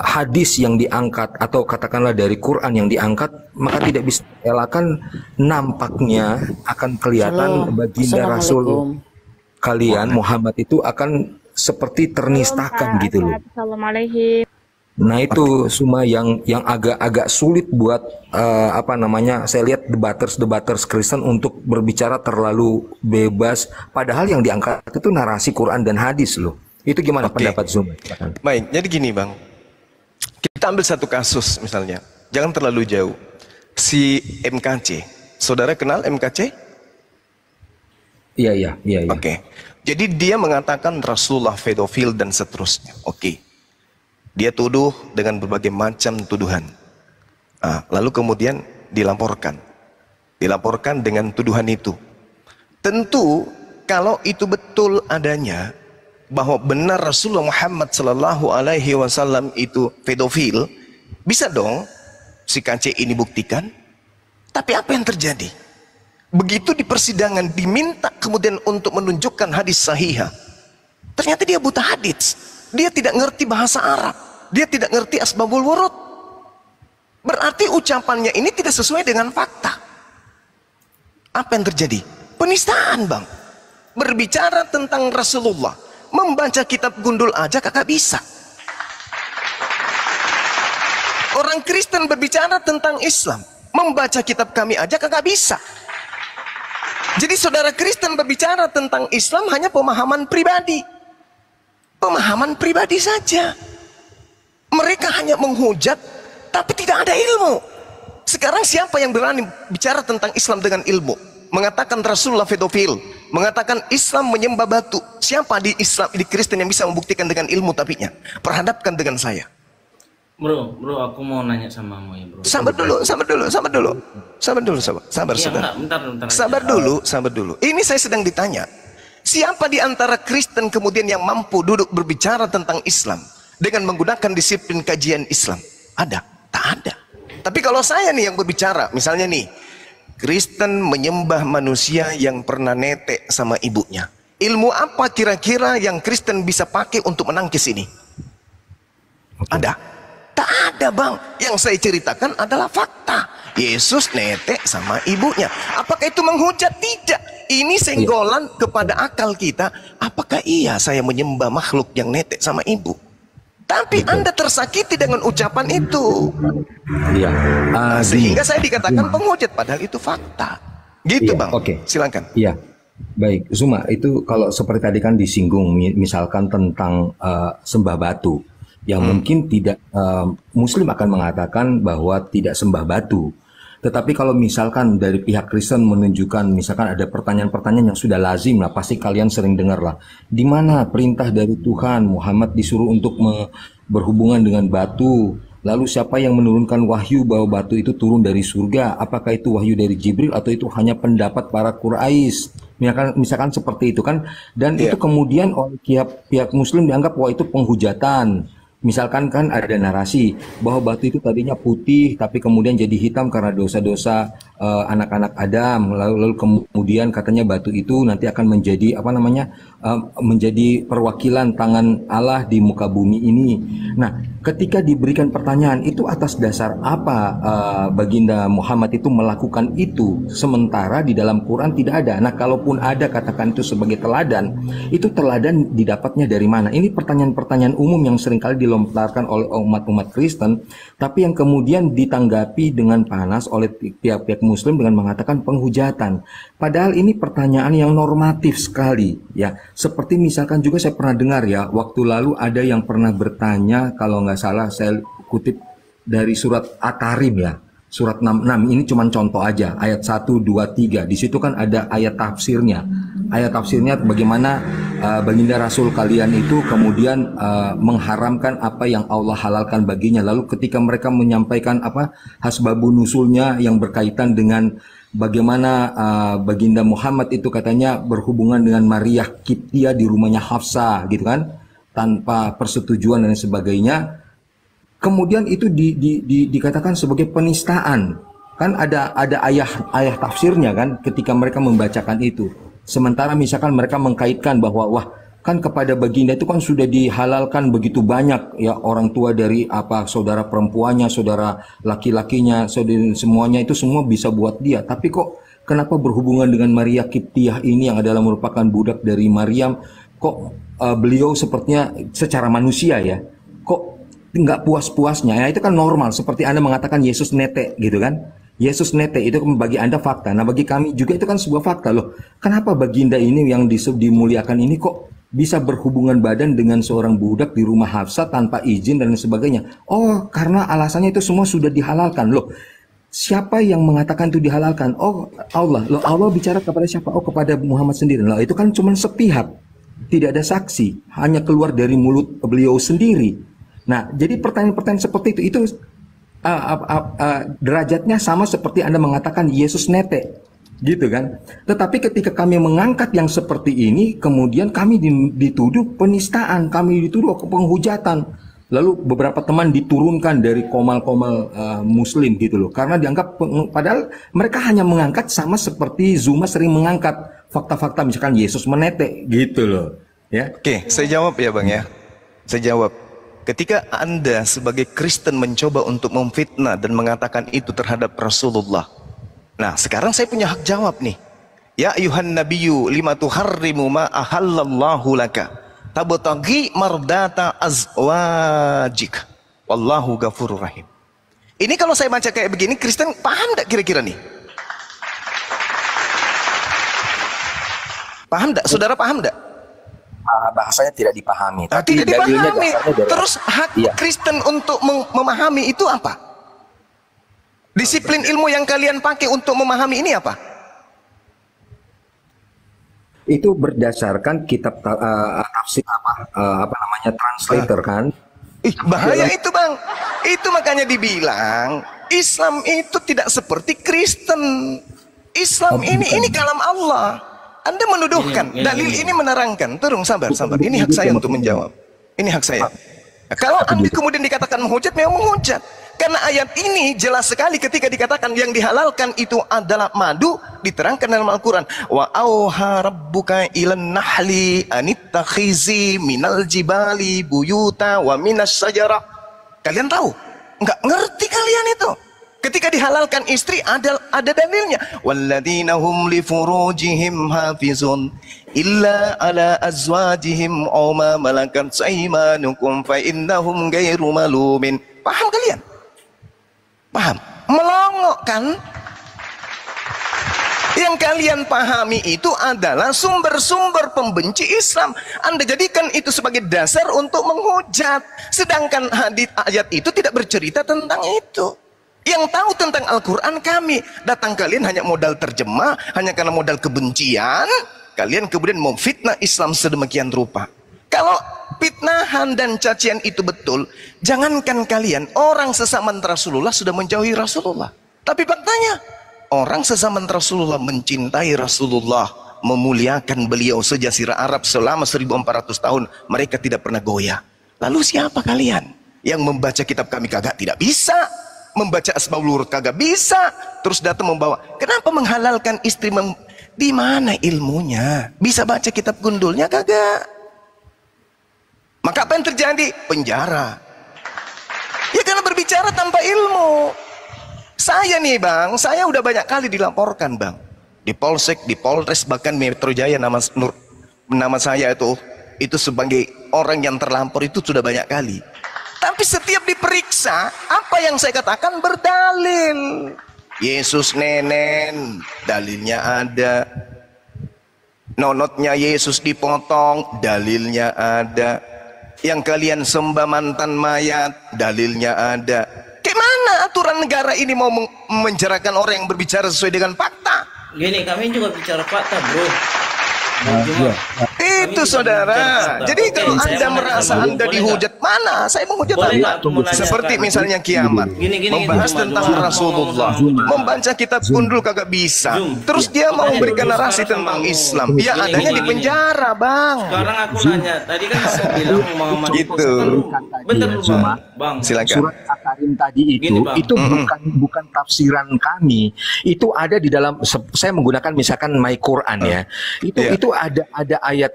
hadis yang diangkat atau katakanlah dari Quran yang diangkat, maka tidak bisa terelakkan nampaknya akan kelihatan baginda Rasul kalian Muhammad itu akan seperti ternistakan gitu loh. Assalamualaikum. Nah itu semua yang agak sulit buat saya lihat debaters Kristen untuk berbicara terlalu bebas, padahal yang diangkat itu narasi Quran dan hadis loh. Itu gimana pendapat Zuma? Baik, jadi gini Bang, kita ambil satu kasus misalnya, jangan terlalu jauh. Si MKC, saudara kenal MKC? Iya. Oke, jadi dia mengatakan Rasulullah pedofil dan seterusnya. Oke. Dia tuduh dengan berbagai macam tuduhan. Lalu kemudian dilaporkan dengan tuduhan itu. Tentu kalau itu betul adanya, bahwa benar Rasulullah Muhammad Sallallahu Alaihi Wasallam itu pedofil, bisa dong si KC ini buktikan. Tapi apa yang terjadi? Begitu di persidangan diminta kemudian untuk menunjukkan hadis sahihah, ternyata dia buta hadis. Dia tidak ngerti bahasa Arab. Dia tidak ngerti asbabul wurud. Berarti ucapannya ini tidak sesuai dengan fakta. Apa yang terjadi? Penistaan Bang. Berbicara tentang Rasulullah, membaca kitab gundul aja kakak bisa. Orang Kristen berbicara tentang Islam, membaca kitab kami aja kakak bisa. Jadi saudara Kristen berbicara tentang Islam hanya pemahaman pribadi. Pemahaman pribadi saja. Mereka hanya menghujat, tapi tidak ada ilmu. Sekarang siapa yang berani bicara tentang Islam dengan ilmu? Mengatakan Rasulullah pedofil, mengatakan Islam menyembah batu. Siapa di Islam, di Kristen yang bisa membuktikan dengan ilmu tapinya? Perhadapkan dengan saya. Bro, aku mau nanya samamu ya bro. Sabar dulu. Ini saya sedang ditanya. Siapa di antara Kristen kemudian yang mampu duduk berbicara tentang Islam dengan menggunakan disiplin kajian Islam? Ada? Tak ada. Tapi kalau saya nih yang berbicara, misalnya nih, Kristen menyembah manusia yang pernah netek sama ibunya. Ilmu apa kira-kira yang Kristen bisa pakai untuk menangkis ini? Ada? Tak ada Bang. Yang saya ceritakan adalah fakta. Yesus netek sama ibunya. Apakah itu menghujat? Tidak. Ini senggolan kepada akal kita. Apakah iya saya menyembah makhluk yang netek sama ibu? Tapi Anda tersakiti dengan ucapan itu. Sehingga saya dikatakan penghujat, padahal itu fakta. Gitu Bang. Silakan. Iya. Baik, Zuma, itu kalau seperti tadi kan disinggung misalkan tentang sembah batu. Yang mungkin tidak Muslim akan mengatakan bahwa tidak sembah batu. Tetapi kalau misalkan dari pihak Kristen menunjukkan misalkan ada pertanyaan-pertanyaan yang sudah lazim lah, pasti kalian sering dengar lah. Di mana perintah dari Tuhan Muhammad disuruh untuk berhubungan dengan batu? Lalu siapa yang menurunkan wahyu bahwa batu itu turun dari surga? Apakah itu wahyu dari Jibril atau itu hanya pendapat para Quraisy? Misalkan seperti itu kan. Dan itu kemudian oleh pihak Muslim dianggap bahwa itu penghujatan. Misalkan kan ada narasi bahwa batu itu tadinya putih tapi kemudian jadi hitam karena dosa-dosa anak-anak Adam, lalu kemudian katanya batu itu nanti akan menjadi menjadi perwakilan tangan Allah di muka bumi ini. Nah, ketika diberikan pertanyaan itu atas dasar apa Baginda Muhammad itu melakukan itu, sementara di dalam Quran tidak ada. Nah, kalaupun ada, katakan itu sebagai teladan, itu teladan didapatnya dari mana? Ini pertanyaan-pertanyaan umum yang seringkali dilontarkan oleh umat-umat Kristen, tapi yang kemudian ditanggapi dengan panas oleh pihak-pihak Muslim dengan mengatakan penghujatan. Padahal ini pertanyaan yang normatif sekali, ya. Seperti misalkan juga saya pernah dengar ya, waktu lalu ada yang pernah bertanya, kalau nggak salah saya kutip dari surat At-Tahrim ya, surat 66, ini cuma contoh aja, ayat 1, 2, 3. Di situ kan ada ayat tafsirnya. Ayat tafsirnya bagaimana baginda Rasul kalian itu kemudian mengharamkan apa yang Allah halalkan baginya. Lalu ketika mereka menyampaikan hasbabun nusulnya yang berkaitan dengan bagaimana baginda Muhammad itu katanya berhubungan dengan Maria Kiptia di rumahnya Hafsah gitu kan, tanpa persetujuan dan sebagainya. Kemudian itu dikatakan sebagai penistaan. Kan ada ayah tafsirnya kan ketika mereka membacakan itu. Sementara misalkan mereka mengkaitkan bahwa wah, kan kepada baginda itu kan sudah dihalalkan begitu banyak ya, orang tua dari saudara perempuannya, saudara laki-lakinya, saudara semuanya itu semua bisa buat dia. Tapi kok kenapa berhubungan dengan Maria Kiptiah ini yang adalah merupakan budak dari Maryam, kok beliau sepertinya secara manusia ya, kok nggak puas-puasnya? Ya itu kan normal, seperti Anda mengatakan Yesus nete gitu kan. Yesus nete itu bagi Anda fakta. Nah bagi kami juga itu kan sebuah fakta loh. Kenapa baginda ini yang dimuliakan ini kok bisa berhubungan badan dengan seorang budak di rumah Hafsah tanpa izin dan sebagainya? Oh, karena alasannya itu semua sudah dihalalkan loh. Siapa yang mengatakan itu dihalalkan? Oh, Allah. Loh, Allah bicara kepada siapa? Oh, kepada Muhammad sendiri. Loh, itu kan cuma sepihak. Tidak ada saksi, hanya keluar dari mulut beliau sendiri. Nah, jadi pertanyaan-pertanyaan seperti itu derajatnya sama seperti Anda mengatakan Yesus nete, gitu kan? Tetapi ketika kami mengangkat yang seperti ini, kemudian kami dituduh penistaan, kami dituduh penghujatan. Lalu beberapa teman diturunkan dari komal-komal Muslim gitu loh, karena dianggap padahal mereka hanya mengangkat sama seperti Zuma sering mengangkat fakta-fakta misalkan Yesus menete gitu loh, ya. Oke, saya jawab ya Bang ya. Saya jawab. Ketika Anda sebagai Kristen mencoba untuk memfitnah dan mengatakan itu terhadap Rasulullah. Nah, sekarang saya punya hak jawab nih. Ya ayuhan nabiyyu lima tuharrimu ma ahallallahu laka tabtaghi mardata azwajik wallahu ghafurur rahim. Ini kalau saya baca kayak begini, Kristen paham enggak kira-kira nih? Paham enggak? Saudara paham enggak? Bahasanya tidak dipahami. Tapi tidak dipahami. Terus hak Kristen untuk memahami itu apa? Disiplin ilmu yang kalian pakai untuk memahami ini apa? Itu berdasarkan kitab tafsir translator kan? Bahaya itu Bang. Itu makanya dibilang Islam itu tidak seperti Kristen. Islam ini kalam Allah. Anda menuduhkan, dalil ini menerangkan. Turun, sabar. Ini hak saya untuk menjawab. Ini hak saya. Kalau Anda kemudian dikatakan menghujat, memang menghujat. Karena ayat ini jelas sekali ketika dikatakan yang dihalalkan itu adalah madu, diterangkan dalam Al-Quran. Wa auha rabbuka ilan nahli anittakhizi minal jibali buyuta wa minas syajara. Kalian tahu? Enggak ngerti kalian itu. Ketika dihalalkan istri ada dalilnya. Walladzina hum li furujihim hafizun illa ala azwajihim aw ma malakat aymanukum fa innahum ghairu malumin. Paham kalian? Paham? Melongok kan? Yang kalian pahami itu adalah sumber-sumber pembenci Islam. Anda jadikan itu sebagai dasar untuk menghujat. Sedangkan hadits ayat itu tidak bercerita tentang itu. Yang tahu tentang Al-Quran kami. Datang kalian hanya modal terjemah, hanya karena modal kebencian, kalian kemudian memfitnah Islam sedemikian rupa. Kalau fitnahan dan cacian itu betul, jangankan kalian, orang sesama Rasulullah sudah menjauhi Rasulullah. Tapi faktanya, orang sesama Rasulullah mencintai Rasulullah, memuliakan beliau sejazirah Arab selama 1400 tahun, mereka tidak pernah goyah. Lalu siapa kalian yang membaca kitab kami kagak? Tidak bisa. membaca Asmaul Huruf kagak bisa, terus datang membawa. Kenapa menghalalkan istri di mana ilmunya? Bisa baca kitab gundulnya kagak? Maka apa yang terjadi? Penjara. Ya karena berbicara tanpa ilmu. Saya nih bang, saya udah banyak kali dilaporkan bang, di Polsek, di Polres, bahkan Metro Jaya, nama saya itu sebagai orang yang terlampor itu sudah banyak kali. Tapi setiap diperiksa, apa yang saya katakan berdalil. Yesus nenen, dalilnya ada. Nonotnya Yesus dipotong, dalilnya ada. Yang kalian sembah mantan mayat, dalilnya ada. Gimana aturan negara ini mau menjarakan orang yang berbicara sesuai dengan fakta? Gini, kami juga bicara fakta, bro. Itu saudara. Jadi kalau Anda merasa Anda dihujat, mana saya menghujat Anda? Seperti misalnya kiamat, membahas tentang Rasulullah, membaca kitab gundul kagak bisa. Terus dia mau memberikan narasi tentang Islam, ya adanya di penjara bang. Sekarang aku nanya, tadi kan aku bilang Muhammad gitu. Bener bang. Silakan. Surat At-Tahrim tadi itu bukan tafsiran kami. Itu ada di dalam. Saya menggunakan misalkan My Quran ya. Itu ada ayat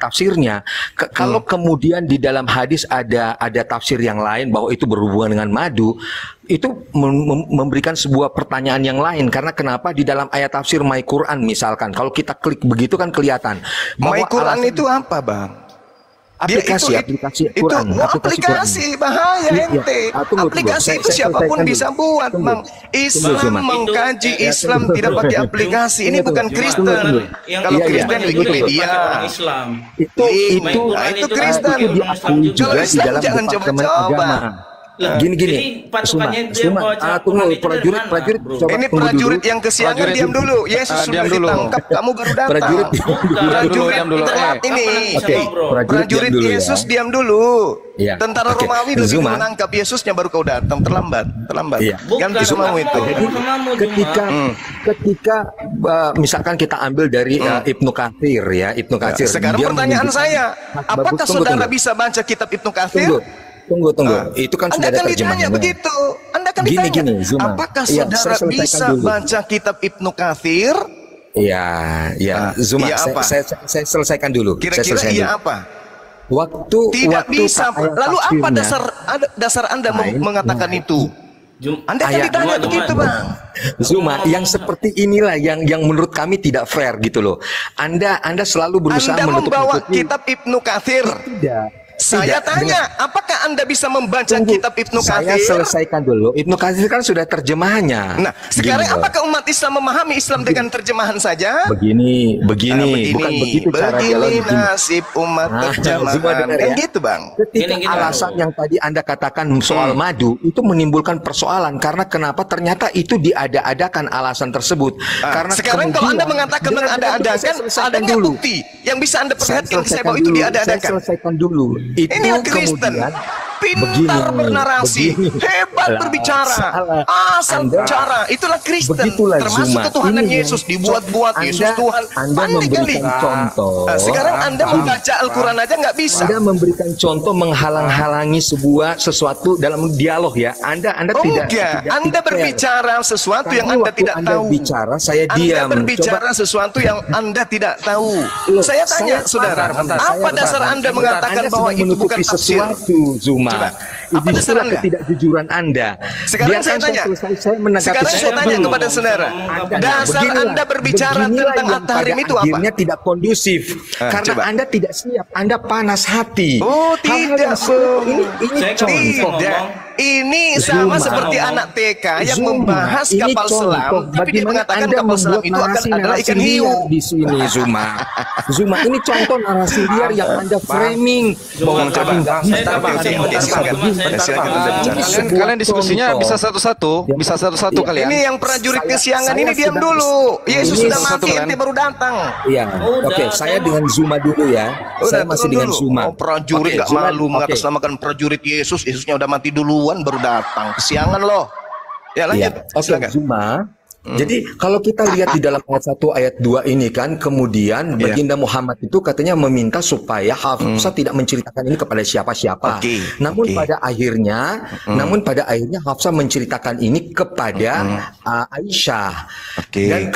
tafsirnya. Kalau kemudian di dalam hadis ada tafsir yang lain bahwa itu berhubungan dengan madu, itu memberikan sebuah pertanyaan yang lain. Karena kenapa di dalam ayat tafsir My Quran misalkan, kalau kita klik begitu kan kelihatan. My Quran itu apa bang? Aplikasi Quran. Aplikasi bahaya ente. Aplikasi itu siapapun bisa buat bang. Islam mengkaji Islam tidak pakai aplikasi. Ini bukan Kristen. Kalau Kristen Wikipedia. Itu Kristen. Kalau Islam jangan coba-coba. Gini. Prajurit. Ini prajurit yang kesiangan diam dulu. Yesus sudah ditangkap, kamu baru datang. Prajurit telat ini. Prajurit Yesus diam dulu. Tentara Romawi lebih menangkap Yesusnya baru kau datang. Terlambat. Ganti sumamu itu. Ketika misalkan kita ambil dari Ibnu Katsir ya, Ibnu Katsir. Sekarang pertanyaan saya, apakah saudara bisa baca kitab Ibnu Katsir? Tunggu. Itu kan sudah ada terjemahannya. Begitu. Anda kan ditanya, apakah saudara bisa baca kitab Ibnu Katsir? Zuma, saya selesaikan dulu. Kira-kira iya apa? Tidak bisa. Lalu apa dasar Anda mengatakan itu? Anda kan ditanya begitu bang. Zuma, yang seperti inilah yang menurut kami tidak fair gitu loh. Anda selalu berusaha membawa kitab Ibnu Katsir. Saya tanya, apakah Anda bisa membaca kitab Ibnu Katsir? Saya selesaikan dulu. Ibnu Katsir kan sudah terjemahannya. Nah, sekarang apakah umat Islam memahami Islam dengan terjemahan saja? Begini. Bukan begitu caranya. Begini nasib umat terjemahan. Kan gitu, Bang. Ketika alasan yang tadi Anda katakan soal madu, itu menimbulkan persoalan. Karena kenapa? Ternyata itu diada-adakan alasan tersebut. Karena sekarang kalau Anda mengatakan mengada-adakan, adanya bukti yang bisa Anda perlihatkan saya bahwa itu diada-adakan. Saya selesaikan dulu. Itu ini Kristen pintar bernarasi, hebat berbicara, asal bicara, itulah Kristen. Termasuk ketuhanan Yesus dibuat-buat, Yesus Tuhan. Anda memberikan contoh. Sekarang Anda membaca Al-Quran aja nggak bisa. Anda memberikan contoh menghalang-halangi sesuatu dalam dialog ya. Anda tidak. Anda berbicara sesuatu yang Anda tidak tahu. Bicara, saya diam. Anda berbicara sesuatu yang Anda tidak tahu. Saya tanya, saudara, apa dasar Anda mengatakan bahwa itu bukan tafsir? Zuma. Apa dasar Anda? Ketidakjujuran Anda. Sekarang saya tanya. Sekarang saya tanya kepada saudara. Dasar Anda berbicara tentang At-Tahrim itu apa? Akhirnya tidak kondusif. Karena Anda tidak siap. Anda panas hati. Oh tidak. Ini contoh. Ini sama seperti anak TK yang membahas kapal selam, tapi dia mengatakan kapal selam itu adalah ikan hiu. Di sini Zuma, ini contoh narasi liar yang Anda framing. Kalian diskusinya bisa satu-satu, kalian. Ini yang prajurit kesiangan ini diam dulu. Yesus sudah mati, ente baru datang. Iya, oke. Saya dengan Zuma dulu ya. Saya masih dengan Zuma. Prajurit gak malu mengatasnamakan prajurit Yesus. Yesusnya udah mati duluan baru datang. Kesiangan loh. Ya lanjut. Oke, Zuma. Jadi kalau kita lihat di dalam ayat 1 ayat 2 ini kan, kemudian baginda Muhammad itu katanya meminta supaya Hafsah tidak menceritakan ini kepada siapa-siapa. Namun pada akhirnya Hafsah menceritakan ini kepada Aisyah. Dan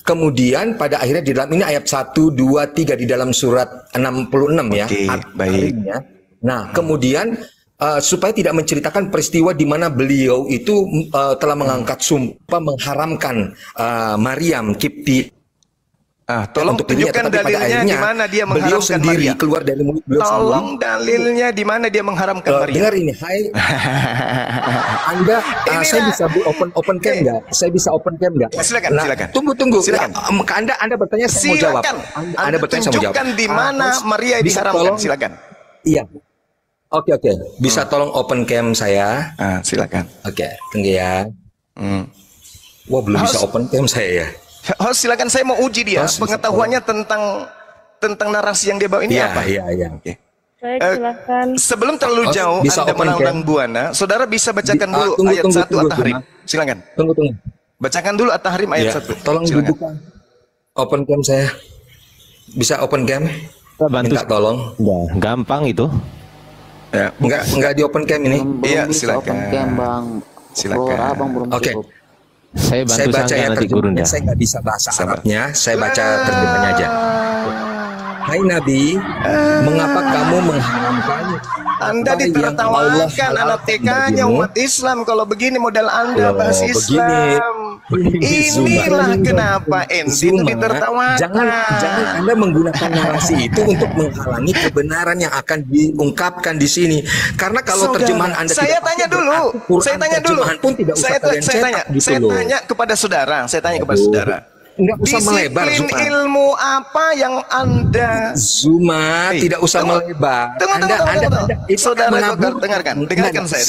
kemudian pada akhirnya di dalam ini ayat 1 2 3 di dalam surat 66 ya. Baik. Nah, kemudian supaya tidak menceritakan peristiwa di mana beliau itu telah mengangkat sumpah mengharamkan Maryam Kipti. Tolong tunjukkan dalilnya di mana dia beliau mengharamkan sendiri Maryam. Keluar dari mulut beliau. Tolong dalilnya di mana dia mengharamkan Maryam. Dengar ini, hai. Anda, saya bisa open cam nggak? Saya bisa open cam nggak? Silakan, silakan. Tunggu. Silakan. Anda bertanya, saya mau jawab. Anda bertanya, saya mau jawab. Tunjukkan di mana Maria diharamkan. Silakan. Iya. Oke. Bisa tolong open cam saya? Silakan. Oke, tunggu ya. Wah, belum bisa open cam saya ya. Silakan, saya mau uji dia pengetahuannya tentang narasi yang dia bawa ini apa? Iya. Baik, silakan. Sebelum terlalu jauh Anda menantang Buana, saudara bisa bacakan dulu ayat 1 At-Tahrim. Silakan. Tunggu. Bacakan dulu At-Tahrim ayat 1. Tolong dibuka open cam saya. Bisa open cam? Bantu. Minta tolong. Gampang itu. Ya, enggak di open cam ini. Iya, silakan. Open cam, Bang. Silakan. Abang belum Oke. Saya bantu baca ya terjemahannya. Saya nggak bisa bahasa Arabnya. Saya baca terjemahannya aja. Hai Nabi, mengapa kamu mengharamkan? Anda ditertawakan anak TK-nya umat Islam kalau begini modal Anda bahas Islam. Inilah kenapa ente itu ditertawakan. Jangan Anda menggunakan narasi itu untuk menghalangi kebenaran yang akan diungkapkan di sini. Karena kalau terjemahan Anda saya tanya dulu. Saya tanya kepada saudara. Enggak usah melebar, Zuma. Ilmu apa yang Anda tidak usah melebar. Tunggu. Saudara Gogor, dengarkan saya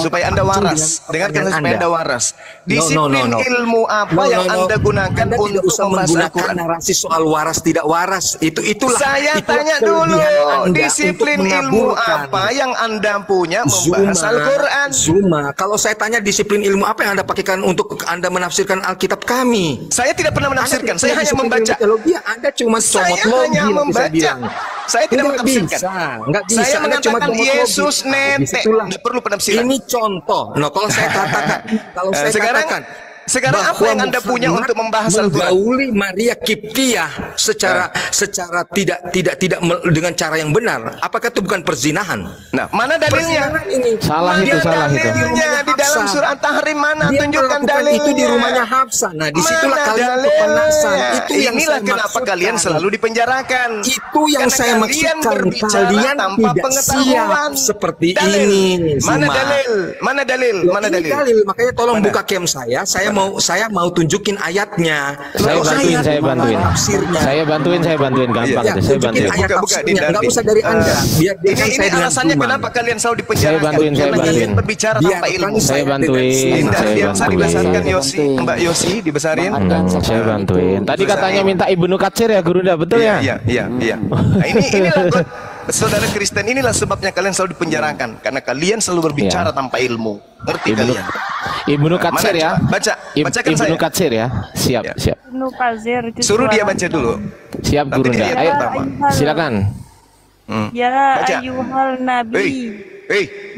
supaya Anda waras. Dengarkan saya supaya Anda waras. Disiplin ilmu apa yang Anda gunakan untuk membahas Al-Quran? Narasi soal waras tidak waras. Itulah. Saya tanya dulu, disiplin ilmu apa yang Anda punya membahas Al-Quran? Zuma, kalau saya tanya disiplin ilmu apa yang Anda pakaikan untuk Anda menafsirkan Alkitab kami? Saya tidak pernah menafsirkan, saya hanya membaca. Anda cuma comot hanya membaca. Saya tidak menafsirkan. Enggak bisa. Saya mengatakan Yesus netek. Tidak perlu penafsiran. Ini contoh. Kalau saya katakan, sekarang apa yang Anda punya untuk membahas Al-Quran? Menggauli Maria Kiptiyah secara tidak dengan cara yang benar. Apakah itu bukan perzinahan? Nah, mana dalilnya? Salah itu. Dalilnya di dalam surah Tahrim mana? Tunjukkan dalilnya. Itu di rumahnya Hafsah. Nah, disitulah kalian kepanasan. Itu yang inilah kenapa kalian selalu dipenjarakan. Itu yang saya maksudkan. Kalian tidak siap seperti ini. Mana dalil? Makanya tolong buka cam saya. Saya mau tunjukin ayatnya. Saya bantuin. Gampang itu. Saya bantuin. Buka. Enggak usah dari Anda. Ini alasannya kenapa kalian selalu dipenjarakan. Karena kalian berbicara tanpa ilmu. Saya bantuin. Biasa dibesarkan Mbak Yosi dibesarin. Saya bantuin. Tadi katanya minta Ibnu Katsir ya, Gurunda, betul ya? Iya. Nah, inilah saudara Kristen, inilah sebabnya kalian selalu dipenjarakan karena kalian selalu berbicara tanpa ilmu. Ngerti kalian? Ibnu Katsir ya. Bacakan Ibnu Katsir ya. Siap. Ibnu Katsir. Suruh dia baca dulu. Siap, Gurunda. Ayo, silakan. Ya ayyuhal nabi.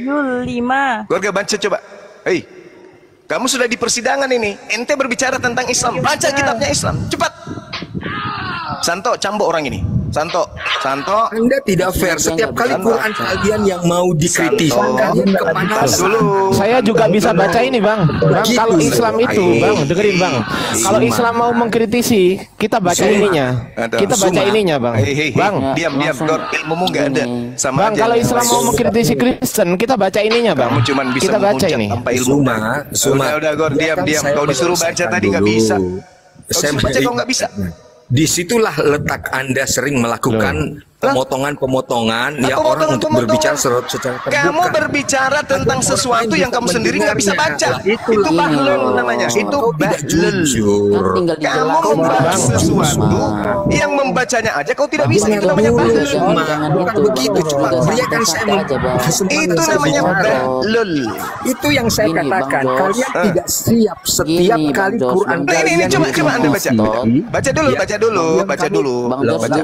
Yul 5. Keluarga baca coba. Kamu sudah di persidangan ini. Ente berbicara tentang Islam. Baca kitabnya Islam. Cepat. Santo, cambuk orang ini. Santo. Anda tidak fair. Setiap kali Quran kalian yang mau dikritis, kalian kepanasan. Saya juga bisa baca ini, Bang. Kalau Islam itu, Bang, dengerin, Bang. Kalau Islam mau mengkritisi, kita baca ininya. Kita baca ininya, Bang. Bang, diam. Ilmumu nggak ada. Bang, kalau Islam mau mengkritisi Kristen, kita baca ininya, Bang. Kamu cuma bisa tanpa ilmu. Udah, Gor, diam. Kau disuruh baca tadi nggak bisa. Kau disuruh baca kau nggak bisa. Disitulah letak Anda sering melakukan pemotongan ya orang untuk berbicara secara terbuka. Kamu berbicara tentang sesuatu yang kamu sendiri nggak bisa baca. Itu bahlul namanya. Itu bahlul. Kamu membahas sesuatu yang membacanya aja kau tidak bisa. Itu namanya bahlul. Bukan begitu, cuma berikan saya itu namanya bahlul. Itu yang saya katakan. Kalian tidak siap setiap kali Quran ini coba Anda baca. Baca dulu.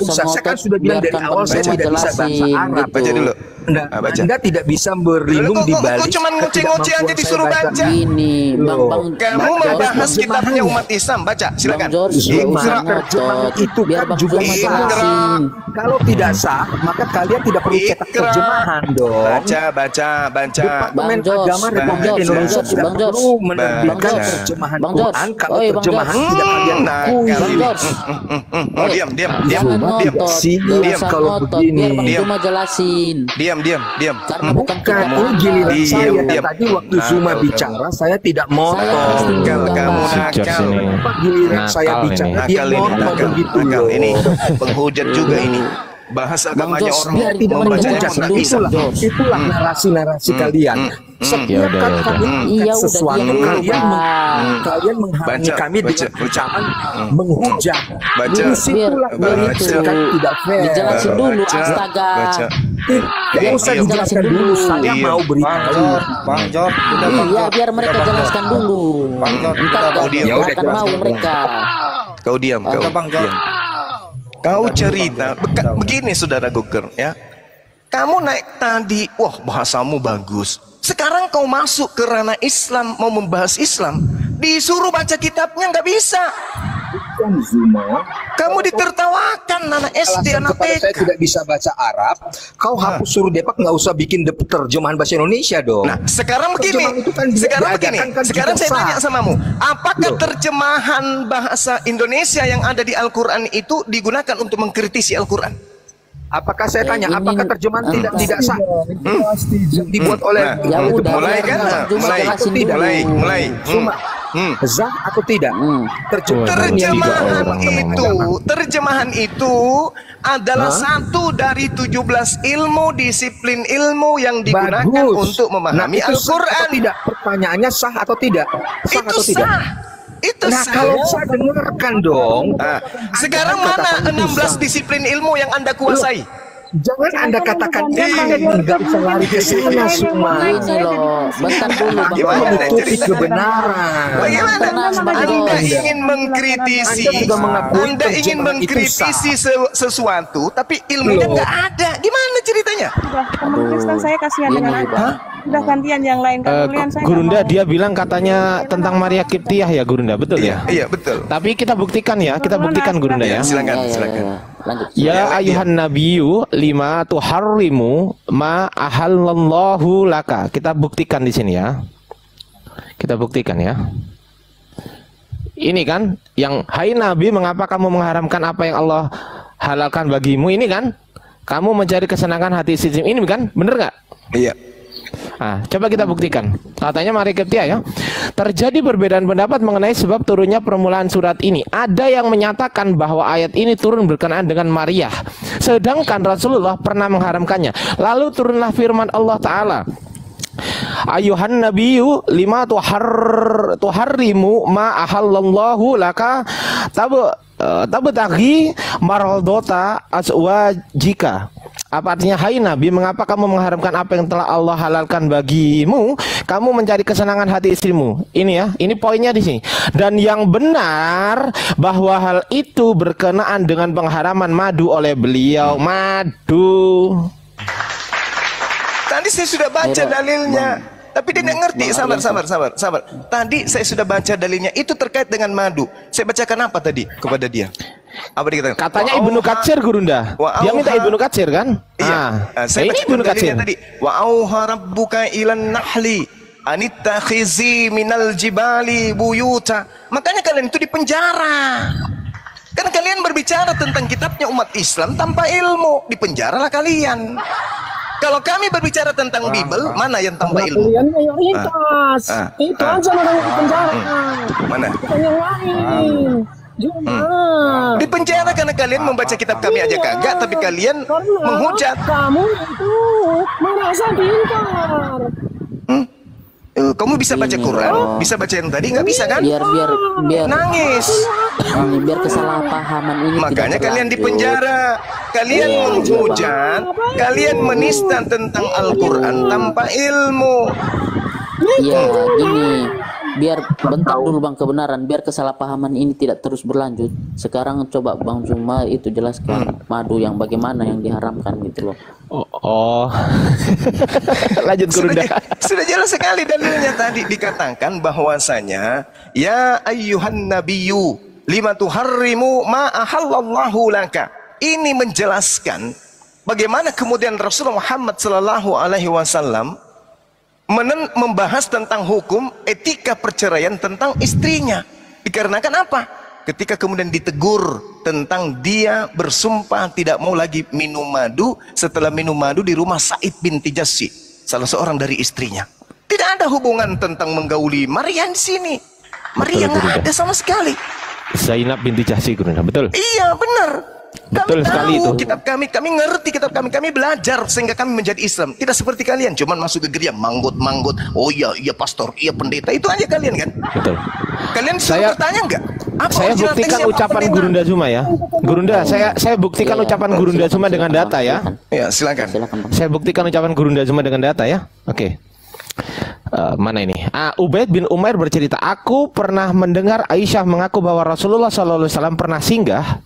Saya kan sudah bilang dari awal saya tidak bisa bahasa Arab. Baca dulu. Anda tidak bisa berlindung di balik. Kok cuma ngoceh-ngoceh aja disuruh baca. Ini, kamu membahas kitabnya umat Islam, baca, silakan. Terjemahan itu kan juga masalah. Kalau tidak sah, maka kalian tidak perlu cetak terjemahan dong. Baca. Departemen Agama Republik Indonesia tidak perlu menerbitkan terjemahan Quran kalau terjemahan tidak kalian akui. Diam. Diam kalau begini. Diam. Jelasin. Diam. Karena bukan ini giliran saya. Tadi waktu Zuma bicara saya tidak motong. Kamu nakal. Giliran saya bicara dia motong begitu. Ini penghujat juga ini. Bahas agamanya orang membacanya nggak bisa. Itulah narasi kalian. Setiap kali kalian sesuatu kalian menghalangi kami dengan ucapan menghujat. Disitulah kalian tidak fair. Dijelasin dulu, astaga. Tidak usah dijelaskan dulu. Saya mau beritahu. Bang Jor, iya biar mereka jelaskan dulu. Ntar akan mau mereka. Kau diam. Kau cerita begini, saudara Guger, ya. Kamu naik tadi, wah bahasamu bagus. Sekarang kau masuk ke ranah Islam, mau membahas Islam, disuruh baca kitabnya nggak bisa. Kamu ditertawakan anak SD, anak TK. Saya tidak bisa baca Arab. Kau hapus suruh Depak nggak usah bikin terjemahan bahasa Indonesia dong. Nah, sekarang begini. Sekarang saya tanya samamu, apakah terjemahan bahasa Indonesia yang ada di Al-Quran itu digunakan untuk mengkritisi Al-Quran? Apakah saya tanya, apakah terjemahan tidak sah? Dibuat oleh mulai. Sah atau tidak? Terjemahan itu adalah satu dari 17 ilmu, disiplin ilmu yang digunakan untuk memahami Al-Quran. Tidak, pertanyaannya sah atau tidak? Sah atau tidak? Itu kalau saya dengarkan dong. Sekarang mana 16 disiplin ilmu yang Anda kuasai? Jangan Anda katakan nggak bisa lari ke sana semua. Ini loh, bentar dulu Bang. Menutupi kebenaran. Bagaimana? Anda ingin mengkritisi sesuatu, tapi ilmunya nggak ada. Gimana ceritanya? Teman Kristen saya kasihan dengan Anda. Udah gantian yang lain. Gurunda dia bilang katanya tentang Maria Kiptiah ya Gurunda, betul ya? Iya betul. Tapi kita buktikan ya, Gurunda ya. Silakan. Ya ayuhan nabiyyu lima tuharrimu ma ahallallahu laka. Kita buktikan di sini ya. Kita buktikan ya. Ini kan yang hai nabi, mengapa kamu mengharamkan apa yang Allah halalkan bagimu? Ini kan kamu mencari kesenangan hati istri. Ini kan bener nggak? Iya. Nah, coba kita buktikan. Katanya Maria Kiptiah ya. Terjadi perbedaan pendapat mengenai sebab turunnya permulaan surat ini. Ada yang menyatakan bahwa ayat ini turun berkenaan dengan Maria, sedangkan Rasulullah pernah mengharamkannya. Lalu turunlah firman Allah Ta'ala, ayuhan nabiyyu lima tuharrimu ma ahallallahu laka tabtaghi mardota azwajika. Apa artinya hai Nabi, mengapa kamu mengharamkan apa yang telah Allah halalkan bagimu? Kamu mencari kesenangan hati istrimu. Ini ya, ini poinnya di sini. Dan yang benar bahwa hal itu berkenaan dengan pengharaman madu oleh beliau. Madu. Tadi saya sudah baca dalilnya, tapi dia tidak ngerti. Sabar. Tadi saya sudah baca dalilnya, itu terkait dengan madu. Saya bacakan apa tadi kepada dia? Apa dikatakan? Katanya Ibnu Katsir, Gurunda. Dia minta Ibnu Katsir kan? Iya. Saya baca Ibnu Katsir tadi. Wa auha rabbuka ilan nahli anittakhizi minal jibali buyuta. Makanya kalian itu dipenjara. Kan kalian berbicara tentang kitabnya umat Islam tanpa ilmu, dipenjaralah kalian. Kalau kami berbicara tentang Bible, mana yang tanpa ilmu? Kalian mayoritas. Itu aja orang di penjara. Mana? Bukan yang lain. Di penjara karena kalian membaca kitab kami aja kagak, tapi kalian menghujat. Kamu itu merasa pintar. Kamu bisa baca Quran, bisa baca yang tadi, nggak bisa kan? Biar nangis. Biar kesalahpahaman ini. Makanya kalian di penjara, kalian menghujat, kalian menista tentang Al-Quran tanpa ilmu. Iya, gini. Biar bentar dulu Bang kebenaran, biar kesalahpahaman ini tidak terus berlanjut. Sekarang coba Bang Zuma itu jelaskan madu yang bagaimana yang diharamkan gitu loh. Lanjut Gurunda. Sudah jelas sekali dalilnya tadi dikatakan bahwasanya ya ayyuhan nabiyyu lima tuharrimu ma ahallallahu laka. Ini menjelaskan bagaimana kemudian Rasulullah Muhammad sallallahu alaihi wasallam membahas tentang hukum etika perceraian tentang istrinya. Dikarenakan apa? Ketika kemudian ditegur tentang dia bersumpah tidak mau lagi minum madu setelah minum madu di rumah Sa'id binti Jassi, salah seorang dari istrinya. Tidak ada hubungan tentang menggauli Maria di sini. Maria nggak ada sama sekali. Zainab binti Jahsy, betul? Iya, benar. Betul sekali itu. Kitab kami ngerti kitab kami belajar sehingga kami menjadi Islam. Tidak seperti kalian, cuman masuk ke gereja manggut. Oh iya pastor, iya pendeta, itu aja kalian kan. Betul. Kalian saya bertanya enggak? Saya buktikan ucapan Gurunda Zuma ya. Gurunda, saya buktikan ucapan Gurunda Zuma dengan data ya. Ya, silakan. Saya buktikan ucapan Gurunda Zuma dengan data ya. Oke. Mana ini? Ubaid bin Umair bercerita, aku pernah mendengar Aisyah mengaku bahwa Rasulullah SAW pernah singgah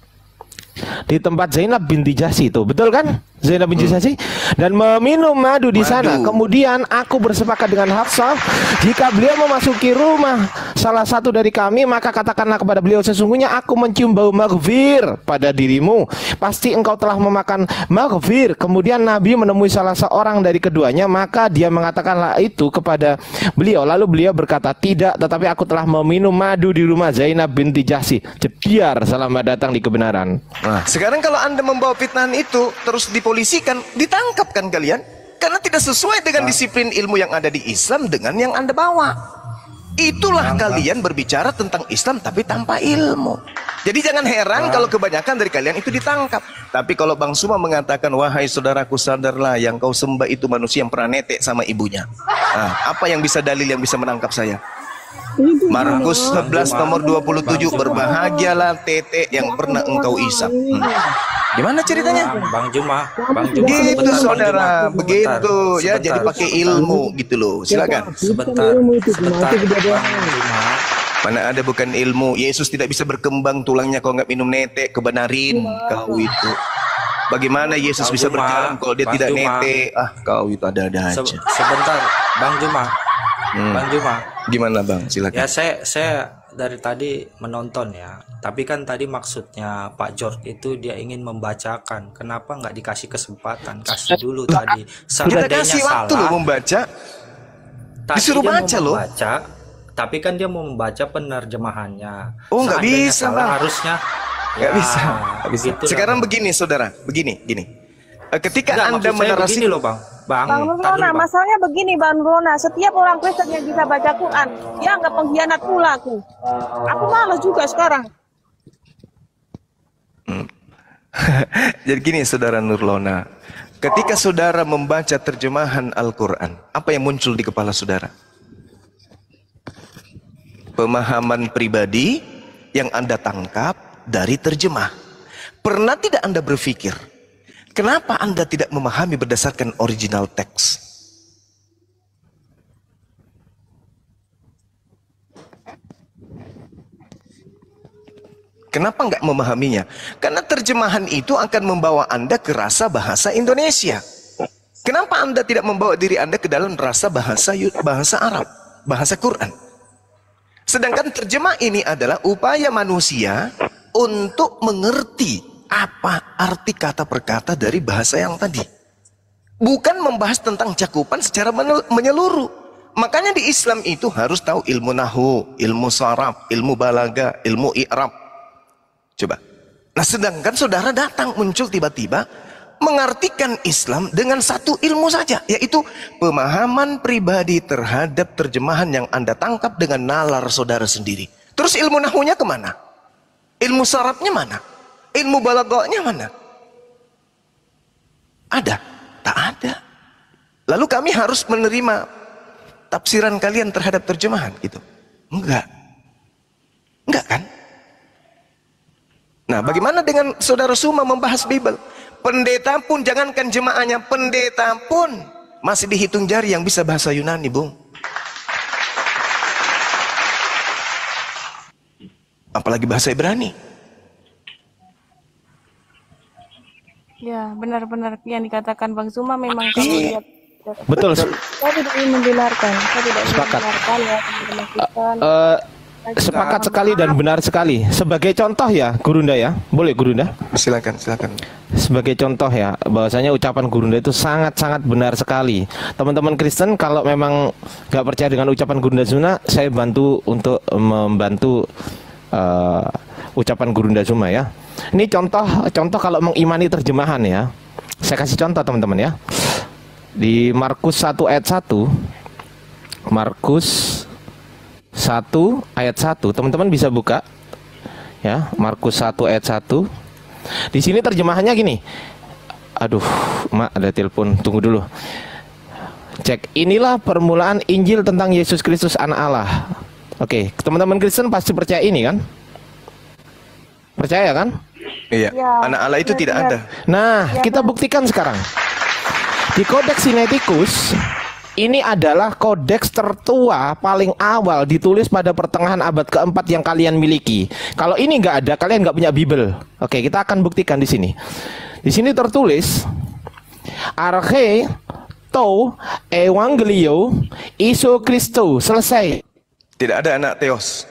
di tempat Zainab binti Jahsy itu, betul kan? Zainab binti Jahsy, dan meminum madu di sana. Kemudian aku bersepakat dengan Hafsah, jika beliau memasuki rumah salah satu dari kami, maka katakanlah kepada beliau, sesungguhnya aku mencium bau maghfir pada dirimu. Pasti engkau telah memakan maghfir. Kemudian Nabi menemui salah seorang dari keduanya, maka dia mengatakanlah itu kepada beliau. Lalu beliau berkata, tidak, tetapi aku telah meminum madu di rumah Zainab binti Jahsy. Jebiar, selamat datang di kebenaran. Nah, sekarang kalau Anda membawa fitnahan itu terus dipolisikan, ditangkap kan kalian? Karena tidak sesuai dengan disiplin ilmu yang ada di Islam dengan yang Anda bawa. Itulah kalian berbicara tentang Islam tapi tanpa ilmu. Jadi jangan heran kalau kebanyakan dari kalian itu ditangkap. Tapi kalau Bang Suma mengatakan, wahai saudaraku sadarlah, yang kau sembah itu manusia yang pernah netek sama ibunya. Nah, apa yang bisa dalil yang bisa menangkap saya? Markus 11 nomor 27, berbahagialah tete yang pernah engkau isap. Gimana ceritanya? Bang Juma. Gitu saudara, begitu ya. Jadi pakai ilmu gitu loh. Silakan. Sebentar. Mana ada bukan ilmu. Yesus tidak bisa berkembang tulangnya kalau nggak minum netek. Kebenarin kau itu. Bagaimana Yesus bisa berjalan kalau dia tidak netek? Kau itu ada-ada aja. Sebentar, Bang Juma. Bang Juma. Gimana Bang? Silakan. Ya saya dari tadi menonton ya. Tapi kan tadi maksudnya Pak George itu dia ingin membacakan. Kenapa nggak dikasih kesempatan? Kasih dulu tadi. Kita kasih waktu loh membaca. Disuruh baca loh. Tapi kan dia mau membaca penerjemahannya. Oh nggak bisa Bang. Harusnya. Nggak bisa. Sekarang begini saudara. Begini. Ketika Anda menarasi begini loh Bang Rona, masalahnya begini Bang Rona, setiap orang Kristen yang bisa baca Quran, dia nggak pengkhianat pula aku malas juga sekarang. Jadi gini saudara Nurlona, ketika saudara membaca terjemahan Al-Quran, apa yang muncul di kepala saudara? Pemahaman pribadi yang Anda tangkap dari terjemah. Pernah tidak Anda berpikir, kenapa Anda tidak memahami berdasarkan original teks? Kenapa nggak memahaminya? Karena terjemahan itu akan membawa Anda ke rasa bahasa Indonesia. Kenapa Anda tidak membawa diri Anda ke dalam rasa bahasa Arab, bahasa Quran? Sedangkan terjemah ini adalah upaya manusia untuk mengerti apa arti kata per kata dari bahasa yang tadi. Bukan membahas tentang cakupan secara menyeluruh. Makanya di Islam itu harus tahu ilmu nahu, ilmu saraf, ilmu balaga, ilmu i'rab. Coba. Nah sedangkan saudara datang muncul tiba-tiba mengartikan Islam dengan satu ilmu saja, yaitu pemahaman pribadi terhadap terjemahan yang Anda tangkap dengan nalar saudara sendiri. Terus ilmu nahunya kemana? Ilmu sarafnya mana? Ilmu balaghahnya mana? Ada? Tak ada. Lalu kami harus menerima tafsiran kalian terhadap terjemahan gitu? Enggak. Enggak kan? Nah, bagaimana dengan saudara Suma membahas Bible? Pendeta pun, jangankan jemaahnya, pendeta pun masih dihitung jari yang bisa bahasa Yunani, Bung. Apalagi bahasa Ibrani. Ya, benar-benar yang dikatakan Bang Zuma memang kalau lihat. Betul. Saya tidak ingin membenarkan. Saya tidak ingin membenarkan ya, teman-teman kita. Sepakat sekali dan benar sekali. Sebagai contoh ya, Gurunda ya, boleh Gurunda? Silakan, silakan. Sebagai contoh ya, bahwasanya ucapan Gurunda itu sangat-sangat benar sekali. Teman-teman Kristen kalau memang nggak percaya dengan ucapan Gurunda Zuma, saya bantu untuk membantu ucapan Gurunda Zuma ya. Ini contoh kalau mengimani terjemahan ya. Saya kasih contoh teman-teman ya. Di Markus 1 ayat 1, Markus 1 ayat 1, teman-teman bisa buka ya, Markus 1 ayat 1. Di sini terjemahannya gini. Aduh, Mak, ada telepon, tunggu dulu. Cek, inilah permulaan Injil tentang Yesus Kristus anak Allah. Oke, teman-teman Kristen pasti percaya ini kan? Percaya kan? Iya, anak Allah itu tidak ada. Nah, kita buktikan sekarang. Di Kodeks Sinaiticus, ini adalah kodeks tertua paling awal ditulis pada pertengahan abad keempat yang kalian miliki. Kalau ini nggak ada, kalian nggak punya Bible. Oke, kita akan buktikan di sini. Di sini tertulis Arche to Evangelio Iso Christo. Selesai. Tidak ada anak Theos.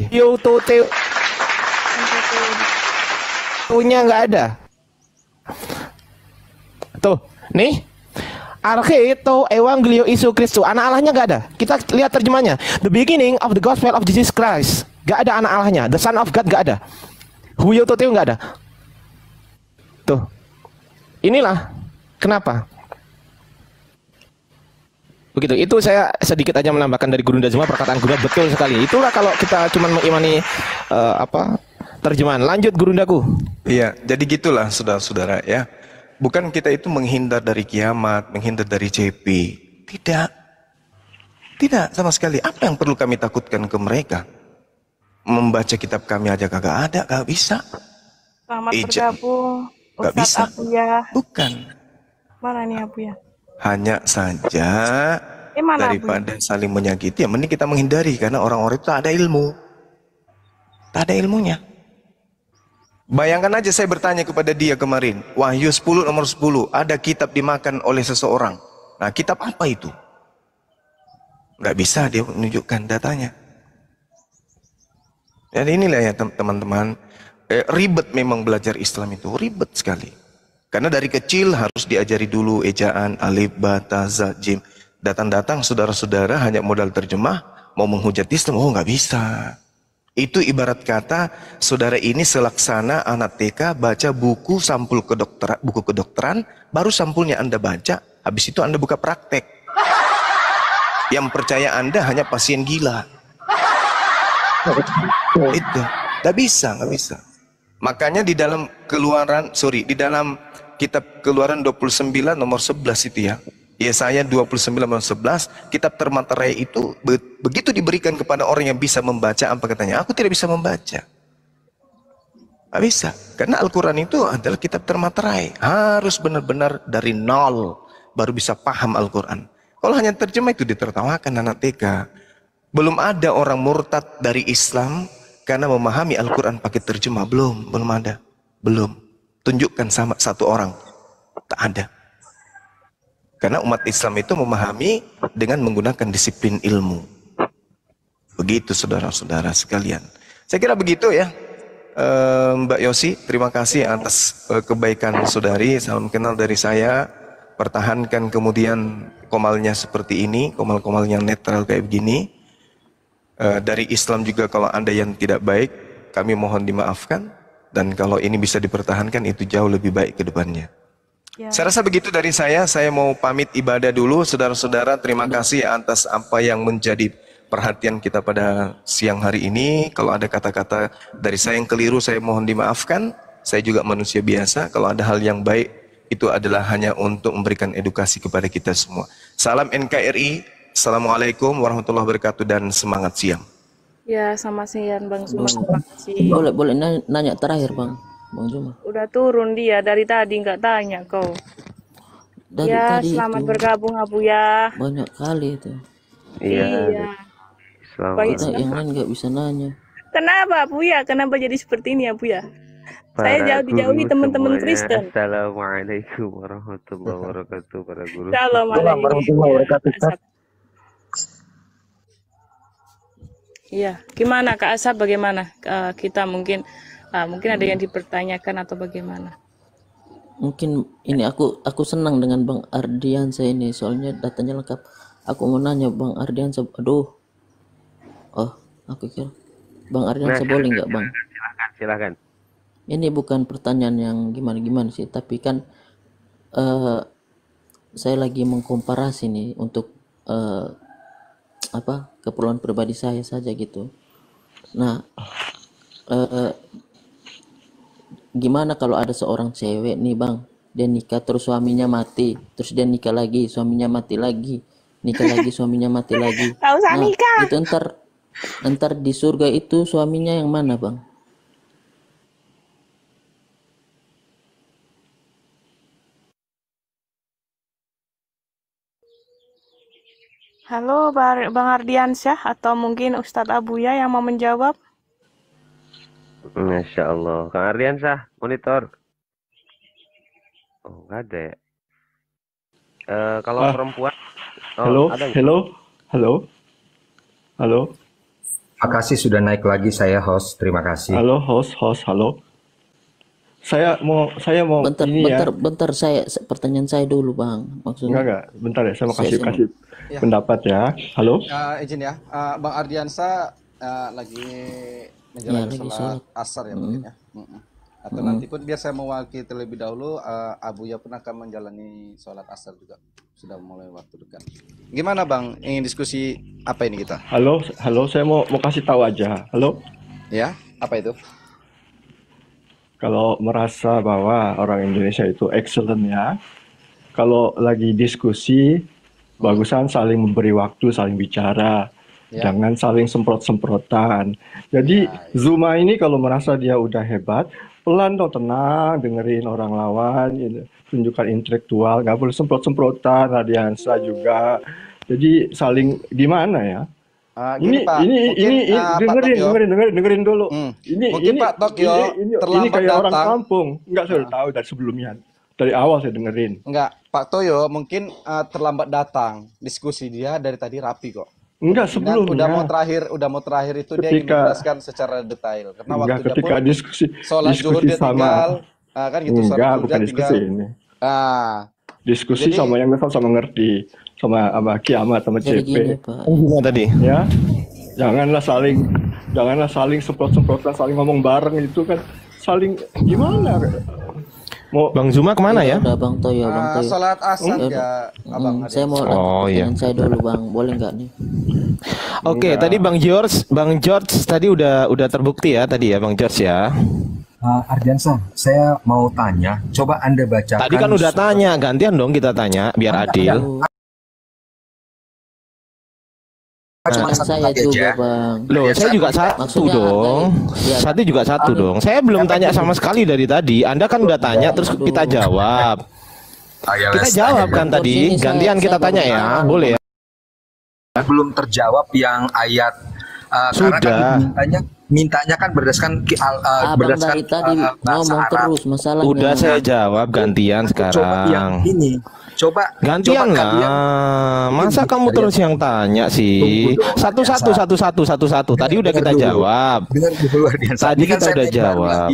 Yo to Theo. Punya nggak ada. Tuh, nih. Arche to Evangelio Isu Christus. Anak Allahnya nggak ada. Kita lihat terjemahnya. The beginning of the gospel of Jesus Christ. Nggak ada anak Allahnya. The Son of God nggak ada. Huyo to Theo nggak ada. Tuh. Inilah kenapa. Begitu. Itu saya sedikit aja menambahkan dari Gurunda Zuma, perkataan Gurunda betul sekali. Itulah kalau kita cuma mengimani terjemahan. Lanjut Gurundaku. Iya, jadi gitulah saudara-saudara ya. Bukan kita itu menghindar dari kiamat, menghindar dari JP. Tidak. Tidak sama sekali. Apa yang perlu kami takutkan ke mereka? Membaca kitab kami aja kagak ada, kagak bisa. Selamat bergabung. Gak bisa. Abuya. Bukan. Mana nih Abuya? Hanya saja daripada saling menyakiti, ya mending kita menghindari. Karena orang-orang itu tak ada ilmu. Tak ada ilmunya. Bayangkan aja saya bertanya kepada dia kemarin, Wahyu 10 nomor 10, ada kitab dimakan oleh seseorang. Nah, kitab apa itu? Nggak bisa dia menunjukkan datanya. Dan inilah ya teman-teman, ribet memang belajar Islam itu, ribet sekali. Karena dari kecil harus diajari dulu ejaan, alif, ba, ta, za, jim. Datang-datang saudara-saudara hanya modal terjemah, mau menghujat Islam, oh nggak bisa. Itu ibarat kata saudara ini selaksana anak TK baca buku sampul kedokteran, buku kedokteran, baru sampulnya Anda baca, habis itu Anda buka praktek. Yang percaya Anda hanya pasien gila. Itu, nggak bisa, nggak bisa. Makanya di dalam di dalam kitab Keluaran 29 nomor 11 itu ya. Yesaya 29 nomor 11, kitab termaterai itu begitu diberikan kepada orang yang bisa membaca, apa katanya? Aku tidak bisa membaca. Nggak bisa, karena Al-Quran itu adalah kitab termaterai. Harus benar-benar dari nol baru bisa paham Al-Quran. Kalau hanya terjemah itu ditertawakan anak TK. Belum ada orang murtad dari Islam karena memahami Al-Quran pakai terjemah. Belum ada. Belum. Tunjukkan sama satu orang. Tak ada. Karena umat Islam itu memahami dengan menggunakan disiplin ilmu. Begitu saudara-saudara sekalian. Saya kira begitu ya. Mbak Yosi, terima kasih atas kebaikan saudari. Salam kenal dari saya. Pertahankan kemudian komalnya seperti ini. Komal-komal yang netral kayak begini. Dari Islam juga kalau Anda yang tidak baik, kami mohon dimaafkan. Dan kalau ini bisa dipertahankan, itu jauh lebih baik ke depannya. Ya. Saya rasa begitu dari saya mau pamit ibadah dulu. Saudara-saudara, terima kasih atas apa yang menjadi perhatian kita pada siang hari ini. Kalau ada kata-kata dari saya yang keliru, saya mohon dimaafkan. Saya juga manusia biasa. Kalau ada hal yang baik, itu adalah hanya untuk memberikan edukasi kepada kita semua. Salam NKRI. Assalamualaikum warahmatullahi wabarakatuh dan semangat siang. Ya, sama siang Bang Zuma. Terima kasih. Boleh nanya terakhir Bang Zuma. Udah turun dia dari tadi nggak tanya kau. Ya, selamat bergabung Abuya. Banyak kali itu. Iya. Kita yang lain nggak bisa nanya. Kenapa Abuya? Kenapa jadi seperti ini Abuya? Saya jauh-jauhi teman-teman Kristen. Assalamualaikum warahmatullahi wabarakatuh para guru. Assalamualaikum warahmatullahi wabarakatuh. Iya, gimana Kak Asap? Bagaimana kita mungkin ada yang dipertanyakan atau bagaimana? Mungkin ini aku senang dengan Bang Ardiansa ini, soalnya datanya lengkap. Aku mau nanya Bang Ardiansa, aku kira Bang Ardiansa boleh nggak Bang? Silakan. Ini bukan pertanyaan yang gimana-gimana sih, tapi kan saya lagi mengkomparasi nih untuk keperluan pribadi saya saja gitu. Nah, gimana kalau ada seorang cewek nih Bang, dia nikah terus suaminya mati, terus dia nikah lagi, suaminya mati lagi, nikah lagi, suaminya mati lagi. Nah, nikah. Itu ntar di surga itu suaminya yang mana Bang? Halo Bang Ardiansyah atau mungkin Ustadz Abuya yang mau menjawab? Masya Allah, Kang Ardiansyah, monitor. Oh, nggak ada ya. Kalau perempuan, halo. Makasih sudah naik lagi saya host, terima kasih. Halo host, halo. Saya mau bentar, saya pertanyaan saya dulu Bang. Maksudnya enggak, bentar ya, saya mau kasih pendapat ya. Halo. Izin ya, Bang Ardiansa lagi menjalani sholat asar ya mungkin ya. Atau nanti pun biar saya mewakili terlebih dahulu, Abuya pun akan menjalani sholat asar juga. Sudah mulai waktu dekat. Gimana Bang, ingin diskusi apa ini kita? Halo, saya mau kasih tahu aja. Halo. Ya, apa itu? Kalau merasa bahwa orang Indonesia itu excellent ya, kalau lagi diskusi, bagusan saling memberi waktu, saling bicara, jangan saling semprot-semprotan. Jadi Zuma ini kalau merasa dia udah hebat, pelan dong, tenang, dengerin orang lawan, tunjukkan intelektual, nggak boleh semprot-semprotan, Ardiansa juga. Jadi saling gimana ya? Ini dengerin dulu. Ini Pak Tokyo ini kayak orang kampung. Enggak, saya udah tahu dari sebelumnya. Dari awal saya dengerin. Enggak, Pak Toyo mungkin terlambat datang. Diskusi dia dari tadi rapi kok. Enggak, sebelumnya. Udah mau terakhir itu dia ingin menjelaskan secara detail. Karena waktu ketika diskusi dia tinggal, kan gitu. Enggak, bukan diskusi ini. Diskusi sama yang level sama ngerti. Sama kiamat sama CP. Gimana tadi? Ya, janganlah saling semprot-semprotan, saling ngomong bareng, itu kan saling gimana? Mau Bang Zuma kemana ya? Bang Toyo. Salat asar ya, Abang. Saya mau saya dulu Bang, boleh nggak nih? Oke, tadi Bang George tadi udah terbukti ya tadi ya Bang George ya. Ardiansa, saya mau tanya, coba Anda bacakan. Tadi kan udah tanya, gantian dong kita tanya biar adil. Saya juga Bang. Loh, saya juga satu dong. Satu juga satu dong. Saya belum tanya sama sekali dari tadi. Anda kan udah tanya terus kita jawab. Kita jawab kan tadi. Gantian kita tanya ya, boleh ya? Belum terjawab yang ayat. Sudah. Karena kan mintanya kan berdasarkan dari tadi ngomong terus masalahnya. Udah saya jawab gantian sekarang. Coba yang ini. Coba gantian lah. Masa kamu terus yang tanya sih? Satu-satu. Tadi udah kita jawab. Tadi kita udah jawab.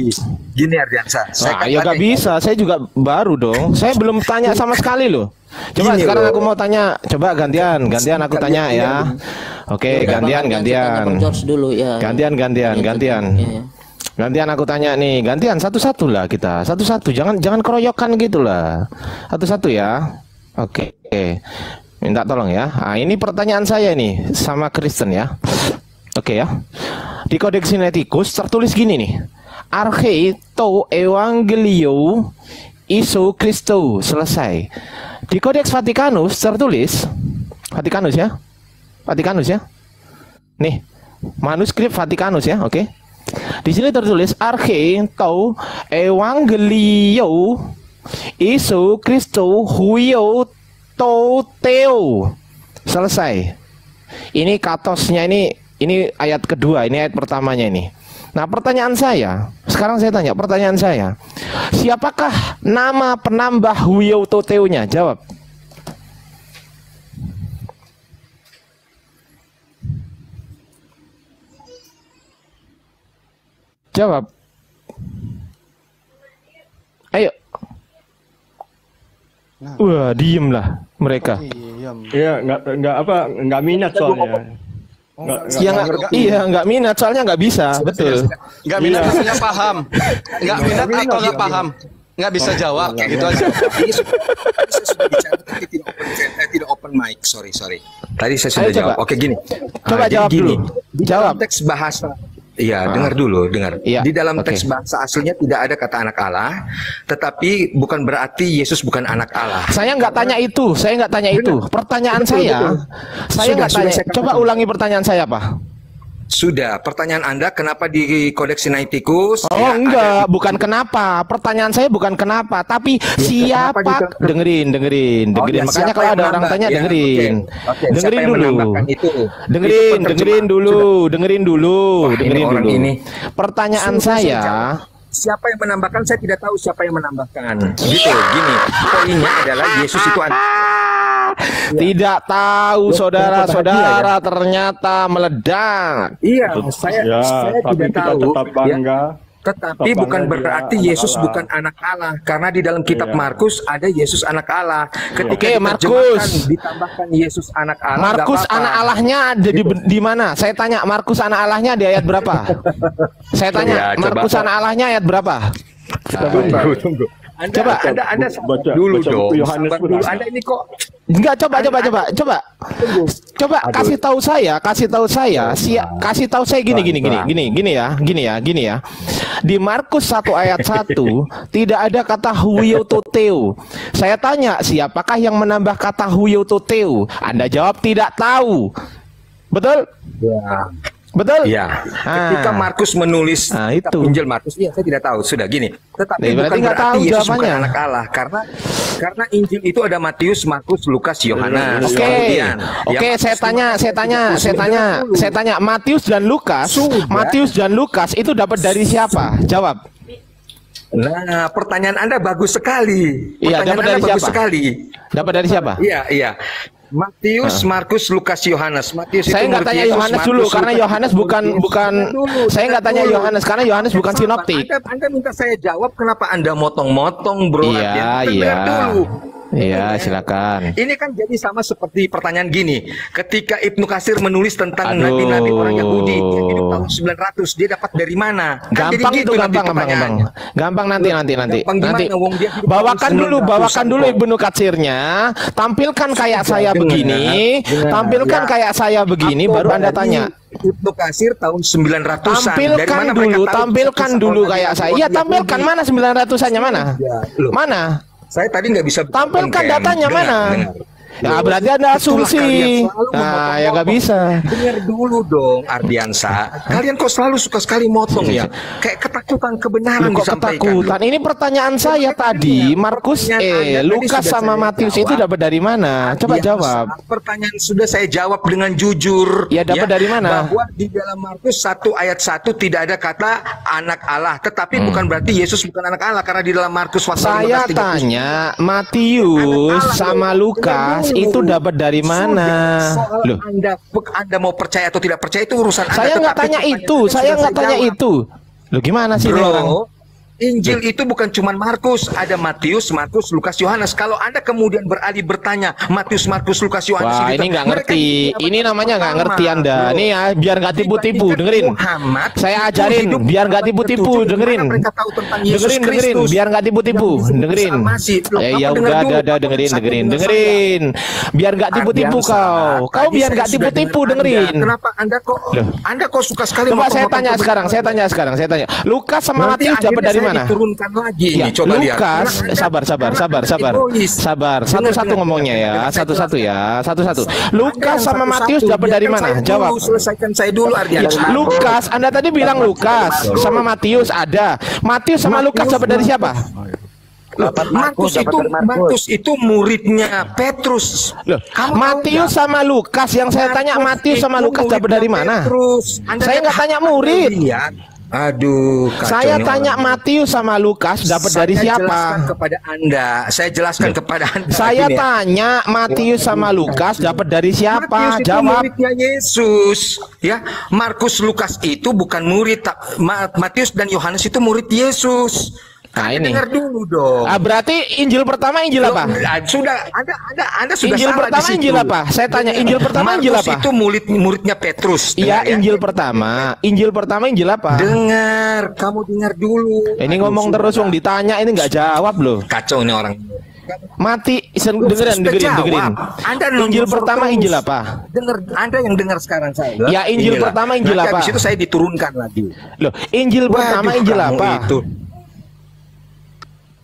Gini Ardiansa. Ya gak bisa. Saya juga baru dong. Saya belum tanya sama sekali loh. Coba sekarang aku mau tanya. Coba gantian aku tanya ya. Oke, gantian. Gantian aku tanya nih, gantian satu-satu lah kita, satu-satu, jangan keroyokan gitu lah, satu-satu ya. Oke. Minta tolong ya. Nah, ini pertanyaan saya nih sama Kristen ya. Oke ya. Di Codex Sinaiticus tertulis gini nih. Arche to Evangelio Isu Christo. Selesai. Di Codex Vaticanus tertulis, Vaticanus ya. Vaticanus ya. Nih, manuskrip Vaticanus ya, oke. Di sini tertulis Arche to Evangelio Isu Christo huio Teo. Selesai. Ini katosnya, ini ayat kedua, ini ayat pertamanya ini. Nah, pertanyaan saya, sekarang saya tanya, pertanyaan saya, siapakah nama penambah huio Teo-nya? Jawab. Jawab. Ayo. Wah, diem lah mereka. Iya, nggak minat soalnya. Nggak minat soalnya nggak bisa, betul. Nggak minat maksudnya paham. Nggak minat atau nggak paham. Nggak bisa jawab, gitu aja. Saya sudah bicara tapi tidak open mic, sorry. Tadi saya sudah jawab. Oke, gini. Coba jawab dulu. Jawab. Teks bahasa. Iya, dengar dulu. Di dalam teks bahasa aslinya tidak ada kata anak Allah, tetapi bukan berarti Yesus bukan anak Allah. Saya nggak tanya itu, Pertanyaan saya nggak tanya. Coba ulangi pertanyaan saya, Pak. Sudah, pertanyaan Anda kenapa di Codex Sinaiticus? Oh enggak, bukan kenapa. Pertanyaan saya bukan kenapa, tapi siapa? Dengerin. Makanya kalau ada orang tanya dengerin. Dengerin dulu. Pertanyaan saya, siapa yang menambahkan? Saya tidak tahu siapa yang menambahkan. Gitu, gini. Poinnya adalah Yesus itu tidak tahu, saudara-saudara, ternyata meledak. Iya, saya tidak tahu. Tetapi bukan berarti Yesus bukan anak Allah, karena di dalam kitab Markus ada Yesus anak Allah. Ketika ditambahkan Yesus anak Allah. Markus anak Allahnya ada di mana? Saya tanya, Markus anak Allahnya di ayat berapa? Saya tanya, Markus anak Allahnya ayat berapa? Tunggu. Anda baca dulu dong. Anda ini kok enggak, coba kasih tahu saya gini ya. Di Markus 1 ayat 1 tidak ada kata huio teo. Saya tanya, siapakah yang menambah kata huio teo? Anda jawab tidak tahu. Betul? Ya. Betul? Iya. Ketika Markus menulis Injil Markus, saya tidak tahu. Sudah gini. Tetapi bukan berarti Yesus bukan anak Allah, karena Injil itu ada Matius, Markus, Lukas, Yohanes. Oke, saya tanya, Matius dan Lukas itu dapat dari siapa? Jawab. Nah, pertanyaan Anda bagus sekali. Dapat dari siapa? Dapat dari siapa? Iya. Matius, Markus, Lukas, Yohanes. Saya nggak tanya Yohanes dulu, karena Yohanes bukan. Saya nggak tanya Yohanes karena Yohanes bukan sinoptik. Anda minta saya jawab, kenapa Anda motong-motong, bro? Iya, silakan. Ini kan jadi sama seperti pertanyaan gini. Ketika Ibnu Katsir menulis tentang nabi-nabi orang Yahudi yang hidup tahun 900, dia dapat dari mana? Gampang itu, gampang nanti. Bawakan dulu Ibnu Katsirnya, tampilkan kayak saya begini, baru Anda tanya. Ibnu Katsir tahun 900-an. Tampilkan dulu kayak saya. Iya, tampilkan mana 900-annya mana? Mana? Saya tadi nggak bisa tampilkan datanya mana. Ya berarti ada asumsi. Nah, ya nggak bisa. Dengar dulu dong, Ardiansa. Kalian kok selalu suka sekali motong ya? Kayak ketakutan kebenaran disampaikan. Ini pertanyaan saya tadi, Markus, Lukas sama Matius itu dapat dari mana? Coba jawab. Pertanyaan sudah saya jawab dengan jujur. Ya dapat dari mana? Bahwa di dalam Markus 1 ayat 1 tidak ada kata anak Allah, tetapi bukan berarti Yesus bukan anak Allah, karena di dalam Markus pasal 15. Saya tanya, Matius sama Lukas itu dapat dari mana? Loh, Anda mau percaya atau tidak percaya itu urusan Anda. Saya nggak tanya itu. Loh, gimana sih, bro? Injil itu bukan cuma Markus, ada Matius, Markus, Lukas, Yohanes. Kalau Anda kemudian beralih bertanya Matius, Markus, Lukas, Yohanes, wah ini nggak ngerti. Ini namanya nggak ngerti Anda. Nih ya, biar nggak tipu-tipu. Dengerin. Saya ajarin biar nggak tipu-tipu. Dengerin. Dengerin. Biar nggak tipu-tipu. Dengerin. Ya udah dengerin. Biar nggak tipu-tipu kau. Kau biar nggak tipu-tipu. Dengerin. Kenapa Anda kok suka sekali? Coba saya tanya sekarang. Lukas sama Matius dapat dari mana? Diturunkan lagi ya, ini, coba Lukas, lihat. sabar. Satu-satu ngomongnya ya, satu-satu. Lukas sama Matius dapat dari mana? Jawab. Selesaikan saya dulu, Ardian. Ya, Lukas, Anda tadi bilang Lukas sama Matius ada. Matius sama Lukas dapat dari siapa? Markus itu muridnya Petrus. Matius sama Lukas, yang saya tanya Matius sama Lukas dapat dari mana? Saya nggak tanya murid. Aduh, saya tanya Matius sama Lukas dapat dari siapa? Saya jelaskan kepada Anda. Saya tanya Matius sama Lukas dapat dari siapa? Matius jawab. Muridnya Yesus, ya. Markus, Lukas itu bukan murid. Matius dan Yohanes itu murid Yesus. Nah ini. Dengar dulu dong. Berarti Injil pertama Injil apa? Anda sudah Injil salah pertama di situ. Injil apa? Saya tanya Injil pertama Injil apa? Itu muridnya Petrus. Iya, Injil pertama. Injil pertama Injil apa? Dengar, kamu dengar dulu. Ini ngomong terus wong ditanya ini nggak jawab loh. Kacau ini orang. Mati, dengerin. Injil pertama Injil apa? Anda yang dengar sekarang saya. Ya, Injil pertama Injil apa? Habis itu saya diturunkan lagi. Loh, Injil pertama Injil apa?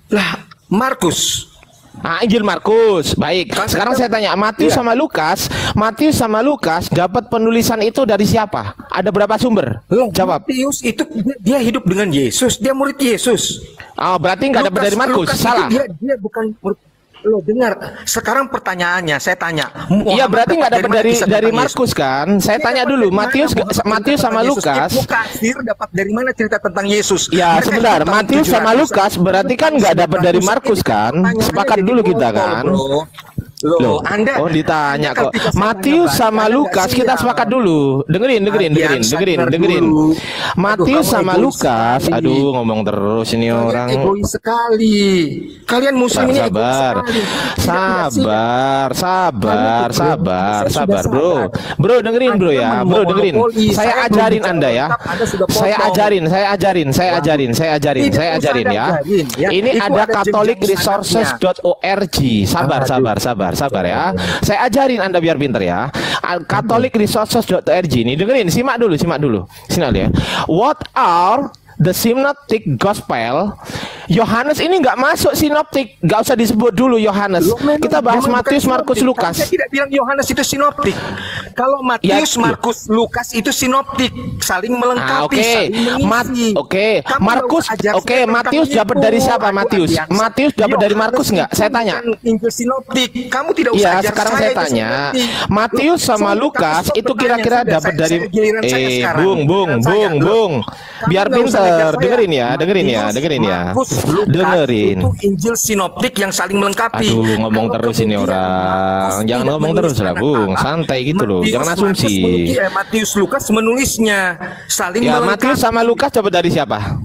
Lah, Markus. Injil Markus. Baik. Sekarang saya tanya Matius sama Lukas. Matius sama Lukas dapat penulisan itu dari siapa? Ada berapa sumber? Jawab. Matius itu dia hidup dengan Yesus, dia murid Yesus. Berarti nggak dapat dari Markus. Salah. Dia bukan murid. Lo dengar, sekarang pertanyaannya saya tanya. Iya, berarti nggak dapat dari Markus kan? Saya tanya dulu, Matius sama Lukas. Kasir dapat dari mana cerita tentang Yesus? Ya, sebentar. Matius sama Lukas berarti kan nggak dapat dari Markus kan? Sepakat dulu kita kan? Loh, ditanya kok. Matius sama Lukas kita sepakat dulu. Dengerin. Matius sama Lukas, aduh ngomong terus ini orang. Egois sekali. Kalian muslim ini sabar, bro, dengerin bro ya, bro dengerin. Saya ajarin Anda ya. Saya ajarin ya. Ini ada catholicresources.org. Sabar ya. Saya ajarin Anda biar pinter ya. catholicresources.org ini dengerin, simak dulu. Simak ya. What are the synoptic gospel? Yohanes ini nggak masuk sinoptik, nggak usah disebut dulu Yohanes. Kita bahas Matius, Markus, Lukas. Saya tidak bilang Yohanes itu sinoptik. Kalau Matius, Markus, Lukas itu sinoptik, saling melengkapi, saling mengisi. Matius dapat dari siapa? Matius dapat dari Markus nggak? Saya tanya. Injil sinoptik. Kamu tidak usah ajar sekarang saya tanya. Matius sama Lukas itu kira-kira dapat dari Bung. Biar pinter, dengerin ya. Itu Injil sinoptik yang saling melengkapi. Aduh, ngomong terus ini orang. Jangan ngomong terus lah, Bung. Santai gitu loh. Jangan asumsi. Matius, Lukas menulisnya saling melengkapi. Matius sama Lukas dapat dari siapa?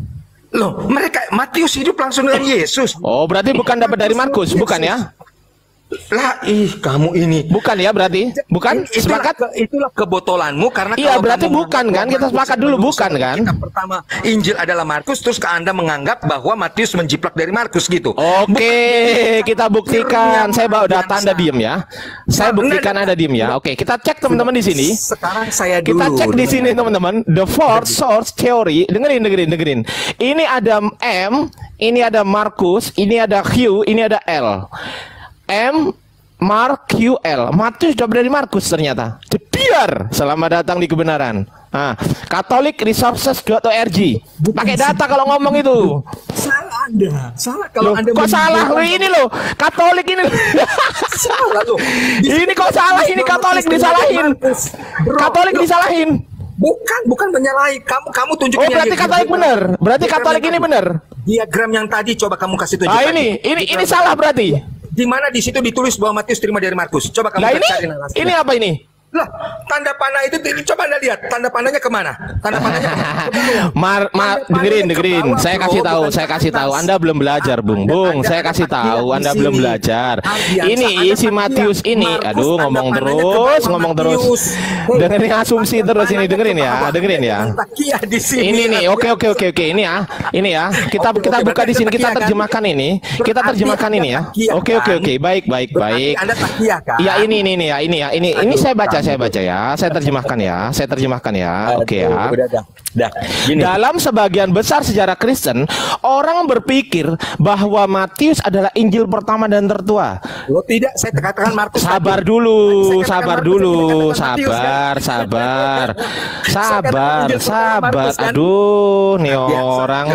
Loh, Matius hidup langsung dari Yesus. Oh, berarti bukan dapat dari Markus, bukan ya? Lah, kamu ini bukan ya berarti? Bukan? Sepakat? Itulah kebotolanmu karena iya, berarti bukan kan? Kita sepakat dulu bukan kan? Pertama, Injil adalah Markus, terus Anda menganggap bahwa Matius menjiplak dari Markus gitu. Oke, kita buktikan. Saya bawa data, Anda diem ya. Saya buktikan Anda diem ya. Oke, kita cek teman-teman di sini. Sekarang saya dulu. Kita cek di sini teman-teman. The fourth source theory. Dengerin. Ini ada M, ini ada Markus, ini ada Q, ini ada L. M, Mark, Q, L. Matius dapat dari Markus ternyata. Jediar. Selamat datang di kebenaran. catholicresources.org. Pakai data kalau ngomong itu. Salah Anda. Salah kalau Anda. Kok salah? Ini loh, Katolik ini. Salah loh. Ini kok salah? Ini Katolik disalahin. Katolik disalahin. Bukan menyalahi. Kamu tunjukin. Oh, berarti Katolik benar. Berarti Katolik ini benar. Diagram yang tadi coba kamu kasih tunjuk. Ini salah berarti. Di mana di situ ditulis bahwa Matius terima dari Markus? Coba kamu cari. Ini apa ini? Lah, tanda panah itu coba Anda lihat, tanda panahnya kemana? Tanda panahnya dengerin. Saya kasih tahu. Anda belum belajar, Bung. Saya kasih tahu, Anda belum belajar. Ini si Matius ini, aduh ngomong terus. Dengerin asumsi terus ini, dengerin ya. Ini nih, oke. Ini ya. Kita buka di sini, kita terjemahkan ini. Ya. Oke. Baik. Ya ini saya baca ya. Saya terjemahkan ya. Oke ya. Dalam sebagian besar sejarah Kristen, orang berpikir bahwa Matius adalah Injil pertama dan tertua. Lo tidak, saya katakan Markus. Sabar dulu. Aduh, nih orang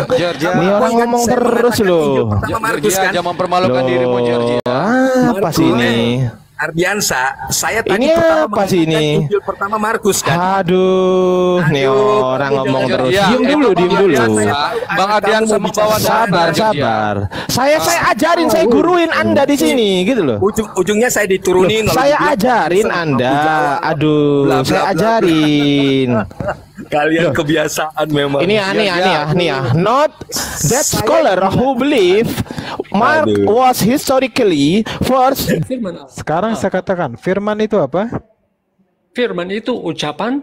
ngomong terus loh. Georgia jangan mempermalukan dirimu, Georgia. Apa sih ini? Ardiansa, saya tadi ini apa sih ini? Injil pertama Markus kan. Aduh, nih orang ngomong terus. Diam dulu. Bang Ardiansa membawa sabar. Saya ajarin, saya guruin Anda di sini gitu loh. Ujungnya saya diturunin. Saya ajarin Anda. Aduh, saya ajarin. Kalian kebiasaan memang. Ini ya. Not that scholar who believe Mark was historically first. Sekarang saya katakan, firman itu apa? Firman itu ucapan